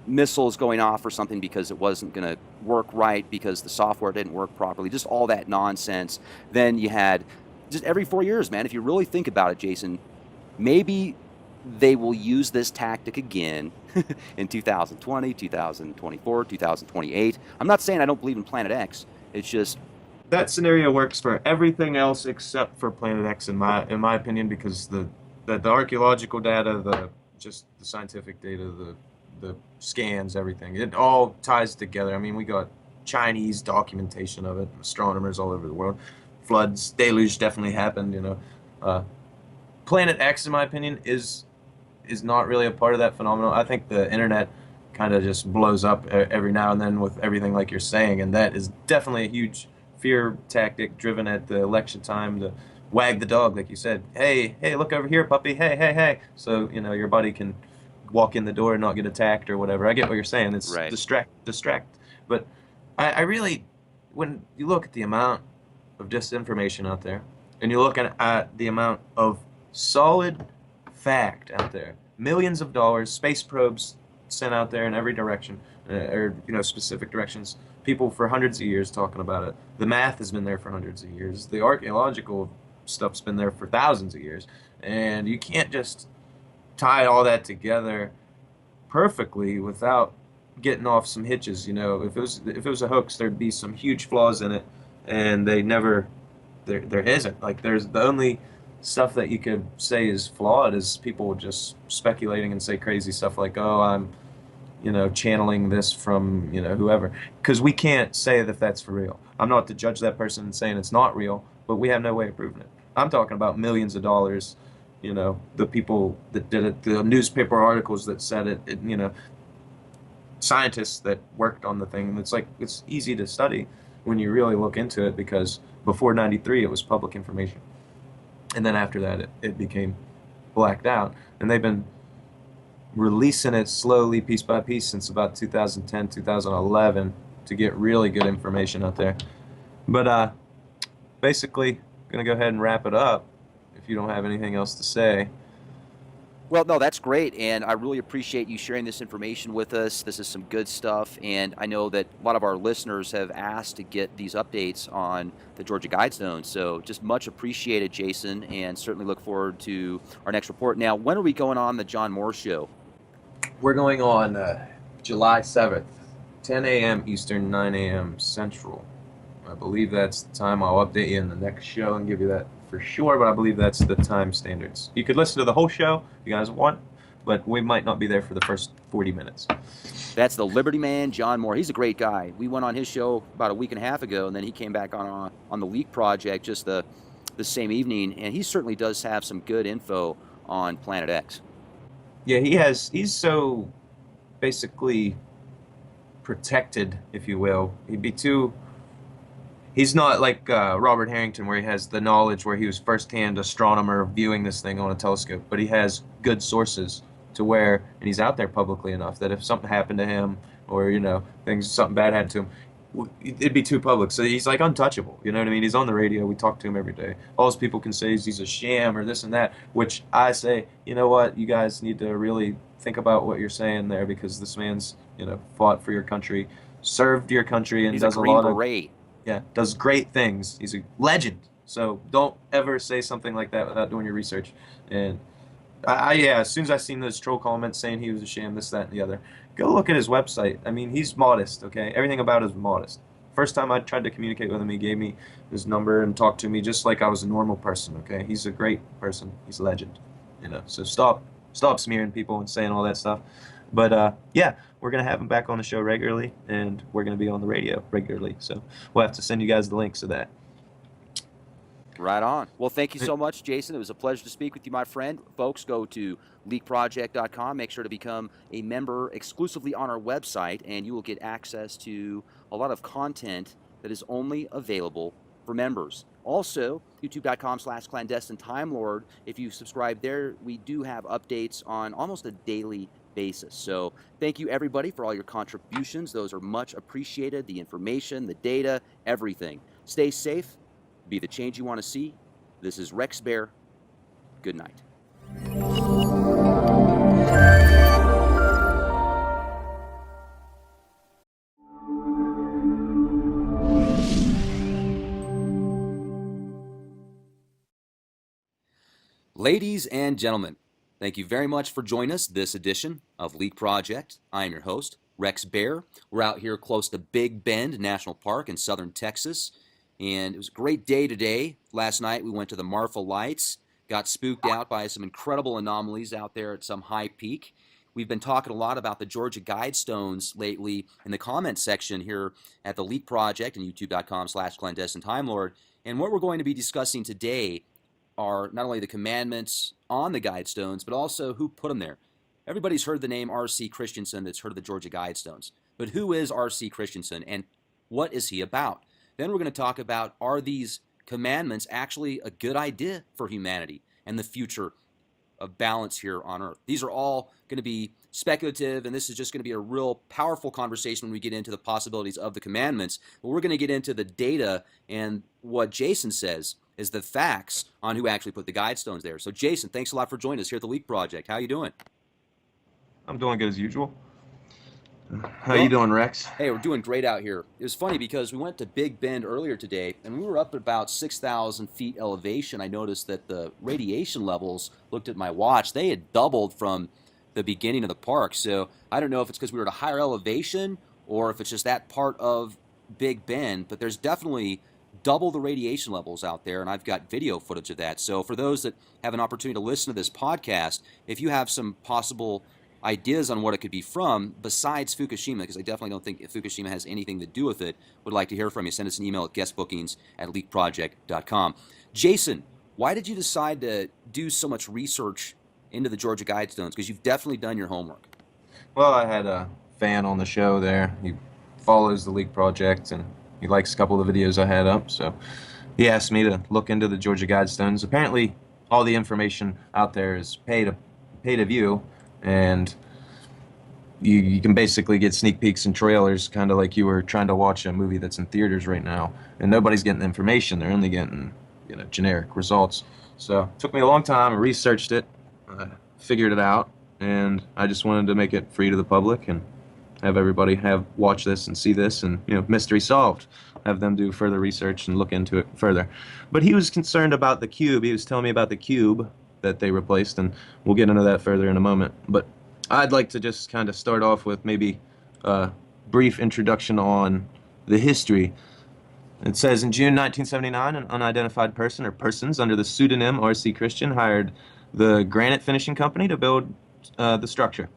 missiles going off or something because it wasn't going to work right because the software didn't work properly, just all that nonsense. Then you had just every 4 years, man, if you really think about it, Jason, maybe they will use this tactic again in 2020, 2024, 2028. I'm not saying I don't believe in Planet X. It's just, That scenario works for everything else except for Planet X in my opinion, because the archaeological data, the scientific data, the scans, everything, it all ties together. I mean, we got Chinese documentation of it, astronomers all over the world. Floods, deluge definitely happened, Uh, Planet X, in my opinion, is not really a part of that phenomenon. I think the internet kind of just blows up every now and then with everything like you're saying, and that is definitely a huge fear tactic driven at the election time to wag the dog, like you said. Hey, hey, look over here, puppy. Hey, hey, hey. So your buddy can walk in the door and not get attacked or whatever. I get what you're saying. It's right. distract. But I really, when you look at the amount of disinformation out there, and you look at the amount of solid fact out there, millions of dollars, space probes sent out there in every direction, or specific directions. People for hundreds of years talking about it. The math has been there for hundreds of years. The archaeological stuff's been there for thousands of years, and you can't just tie all that together perfectly without getting off some hitches. If it was a hoax, there'd be some huge flaws in it, and they never. There isn't. Like there's the only stuff that you could say is flawed is people just speculating and say crazy stuff like, "Oh, I'm, channeling this from, whoever," because we can't say that that's for real. I'm not to judge that person and saying it's not real, but we have no way of proving it. I'm talking about millions of dollars. The people that did it, the newspaper articles that said it, scientists that worked on the thing. And it's easy to study when you really look into it because before '93 it was public information, and then after that it became blacked out, and they've been releasing it slowly, piece by piece, since about 2010, 2011 to get really good information out there. But basically, gonna go ahead and wrap it up if you don't have anything else to say. Well, no, that's great, and I really appreciate you sharing this information with us. This is some good stuff, and I know that a lot of our listeners have asked to get these updates on the Georgia Guidestones, so just much appreciated, Jason, and certainly look forward to our next report. Now, when are we going on the John Moore Show? We're going on July 7th, 10 a.m. Eastern, 9 a.m. Central. I believe that's the time. I'll update you in the next show and give you that for sure, but I believe that's the time standards. You could listen to the whole show if you guys want, but we might not be there for the first 40 minutes. That's the Liberty Man, John Moore. He's a great guy. We went on his show about a week and a half ago, and then he came back on the Leak Project just the same evening, and he certainly does have some good info on Planet X. Yeah, he's so basically protected, if you will. He's not like Robert Harrington, where he has the knowledge, where he was first-hand astronomer viewing this thing on a telescope, but he has good sources to where, and he's out there publicly enough that if something happened to him, or something bad happened to him, it'd be too public. So he's like untouchable. You know what I mean? He's on the radio. We talk to him every day. All those people can say is he's a sham or this and that, which I say, you know what? You guys need to really think about what you're saying there, because this man's fought for your country, served your country, and He's does a a Green lot of Beret. does great things. He's a legend. So don't ever say something like that without doing your research. And as soon as I seen those troll comments saying he was a sham, this, that, and the other, go look at his website. I mean, he's modest, okay? Everything about it is modest. First time I tried to communicate with him, he gave me his number and talked to me just like I was a normal person, okay? He's a great person. He's a legend, So stop smearing people and saying all that stuff. But we're gonna have him back on the show regularly, and we're gonna be on the radio regularly. So we'll have to send you guys the links to that. Right on. Well, thank you so much, Jason. It was a pleasure to speak with you, my friend. Folks, go to leakproject.com. Make sure to become a member exclusively on our website, and you will get access to a lot of content that is only available for members. Also, youtube.com/clandestine Time Lord. If you subscribe there, we do have updates on almost a daily basis. So thank you, everybody, for all your contributions. Those are much appreciated. The information, the data, everything. Stay safe. Be the change you want to see. This is Rex Bear. Good night. Ladies and gentlemen, thank you very much for joining us this edition of Leak Project. I am your host, Rex Bear. We're out here close to Big Bend National Park in southern Texas. And it was a great day today. Last night we went to the Marfa Lights, got spooked out by some incredible anomalies out there at some high peak. We've been talking a lot about the Georgia Guidestones lately in the comments section here at the Leak Project and youtube.com/clandestine Time Lord. And what we're going to be discussing today are not only the commandments on the Guidestones, but also who put them there. Everybody's heard the name R.C. Christensen that's heard of the Georgia Guidestones. But who is R.C. Christensen, and what is he about? Then we're going to talk about, are these commandments actually a good idea for humanity and the future of balance here on earth? These are all going to be speculative, and this is just going to be a real powerful conversation when we get into the possibilities of the commandments. But we're going to get into the data, and what Jason says is the facts on who actually put the Guidestones there. So Jason, thanks a lot for joining us here at the Leak Project. How you doing? I'm doing good as usual. How you doing, Rex? Hey, we're doing great out here. It was funny because we went to Big Bend earlier today, and we were up at about 6,000 feet elevation. I noticed that the radiation levels, looked at my watch, they had doubled from the beginning of the park. So I don't know if it's because we were at a higher elevation or if it's just that part of Big Bend, but there's definitely double the radiation levels out there, and I've got video footage of that. So for those that have an opportunity to listen to this podcast, if you have some possible ideas on what it could be from, besides Fukushima, because I definitely don't think Fukushima has anything to do with it, would like to hear from you. Send us an email at guestbookings@leakproject.com. Jason, why did you decide to do so much research into the Georgia Guidestones? Because you've definitely done your homework. Well, I had a fan on the show there. He follows the Leak Project, and he likes a couple of the videos I had up. So he asked me to look into the Georgia Guidestones. Apparently, all the information out there is pay to view, and you can basically get sneak peeks and trailers, kind of like you were trying to watch a movie that's in theaters right now, and nobody's getting the information. They're only getting generic results. So it took me a long time. I researched it, figured it out, and I just wanted to make it free to the public and have everybody watch this and see this, and mystery solved. Have them do further research and look into it further. But he was concerned about the cube. He was telling me about the cube that they replaced, and we'll get into that further in a moment. But I'd like to just kind of start off with maybe a brief introduction on the history. It says in June 1979, an unidentified person or persons under the pseudonym R.C. Christian hired the Granite Finishing Company to build the structure.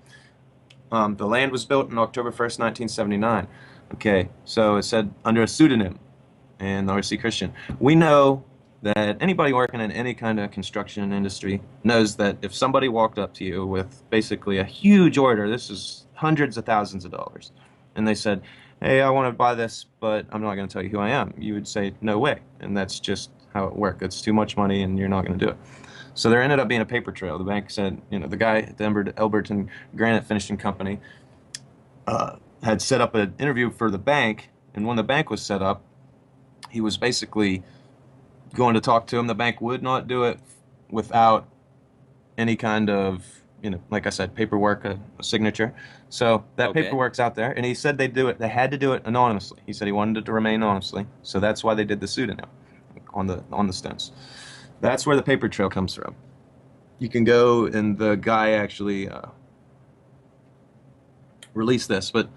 The land was built on October 1st, 1979. Okay, so it said under a pseudonym and R.C. Christian. We know that anybody working in any kind of construction industry knows that if somebody walked up to you with basically a huge order, this is hundreds of thousands of dollars, and they said, "Hey, I want to buy this, but I'm not going to tell you who I am," you would say, "No way," and that's just how it worked. It's too much money, and you're not going to do it. So there ended up being a paper trail. The bank said, the guy at the Elberton Granite Finishing Company had set up an interview for the bank, and when the bank was set up, he was basically going to talk to him. The bank would not do it without any kind of, like I said, paperwork, a signature. So that Okay. paperwork's out there, and he said they do it. They had to do it anonymously. He said he wanted it to remain anonymously, so that's why they did the pseudonym on the stones. That's where the paper trail comes from. You can go, and the guy actually released this, but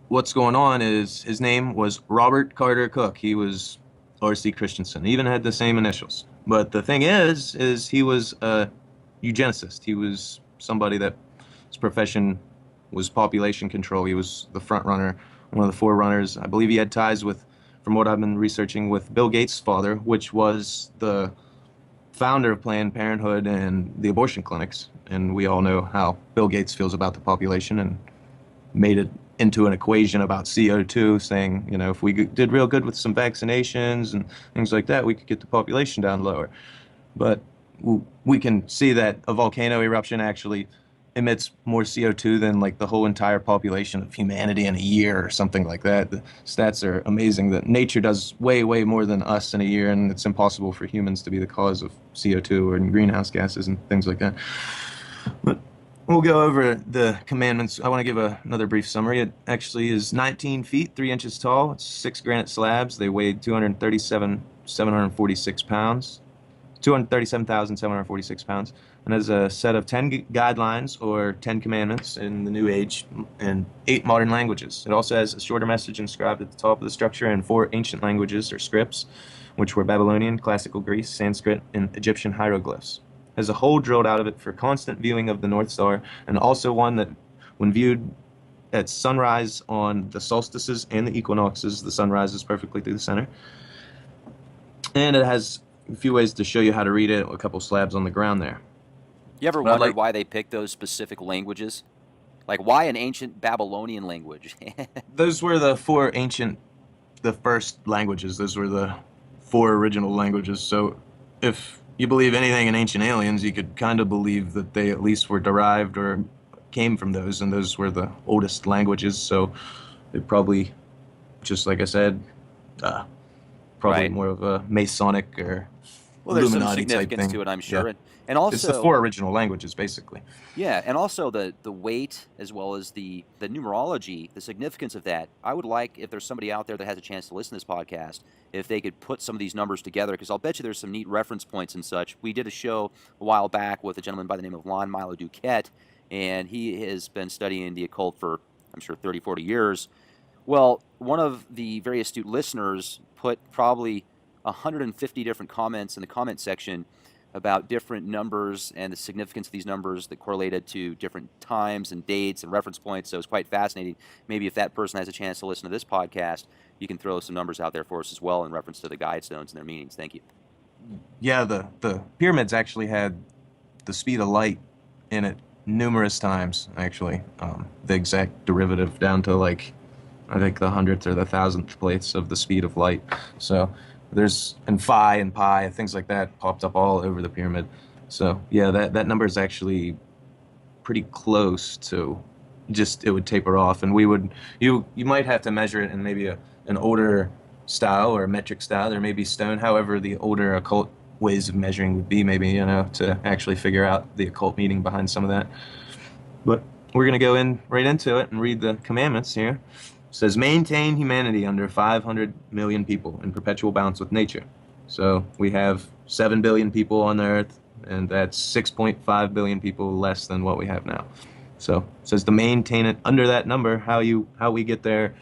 what's going on is his name was Robert Carter Cook. He was R.C. Christensen. He even had the same initials. But the thing is he was a eugenicist. He was somebody that his profession was population control. He was the front runner, one of the forerunners. I believe he had ties with, from what I've been researching, with Bill Gates' father, which was the founder of Planned Parenthood and the abortion clinics. And we all know how Bill Gates feels about the population, and made it into an equation about CO2, saying, if we did real good with some vaccinations and things like that, we could get the population down lower. But we can see that a volcano eruption actually emits more CO2 than like the whole entire population of humanity in a year or something like that. The stats are amazing that nature does way, way more than us in a year, and it's impossible for humans to be the cause of CO2 or greenhouse gases and things like that. But we'll go over the commandments. I want to give another brief summary. It actually is 19 feet, 3 inches tall. It's 6 granite slabs. They weighed 237,746 pounds. 237,746 pounds, and has a set of 10 guidelines or 10 commandments in the New Age and 8 modern languages. It also has a shorter message inscribed at the top of the structure in 4 ancient languages or scripts, which were Babylonian, Classical Greece, Sanskrit, and Egyptian hieroglyphs. It has a hole drilled out of it for constant viewing of the North Star, and also one that, when viewed at sunrise on the solstices and the equinoxes, the sun rises perfectly through the center. And it has a few ways to show you how to read it, a couple slabs on the ground there. You ever But I'd wondered like, why they picked those specific languages? Like, why an ancient Babylonian language? those were the first languages. Those were the 4 original languages. So if you believe anything in ancient aliens, you could kind of believe that they at least were derived or came from those, and those were the oldest languages. So it probably, just like I said, probably Right. more of a Masonic or Well, there's some Illuminati type significance to thing. it, I'm Yeah. sure. And It's the also, 4 original languages, basically. yeah, and also the weight as well as the numerology, the significance of that. I would like, if there's somebody out there that has a chance to listen to this podcast, if they could put some of these numbers together, because I'll bet you there's some neat reference points and such. We did a show a while back with a gentleman by the name of Lon Milo Duquette, and he has been studying the occult for, I'm sure, 30, 40 years. Well, one of the very astute listeners put probably 150 different comments in the comment section about different numbers and the significance of these numbers that correlated to different times and dates and reference points. So it's quite fascinating. Maybe if that person has a chance to listen to this podcast, you can throw some numbers out there for us as well in reference to the Guidestones and their meanings. Thank you. Yeah, the pyramids actually had the speed of light in it numerous times, actually. The exact derivative down to like, I think the hundredth or the thousandth place of the speed of light. So there's, and phi and pi, things like that popped up all over the pyramid. So yeah, that number is actually pretty close to, just it would taper off, and you might have to measure it in maybe an older style or a metric style, or maybe stone, however the older occult ways of measuring would be, maybe, to actually figure out the occult meaning behind some of that. But we're going to go in right into it and read the commandments here. It says, maintain humanity under 500 million people in perpetual balance with nature. So we have 7 billion people on the earth. and that's 6.5 billion people less than what we have now. So it says to maintain it under that number. How we get there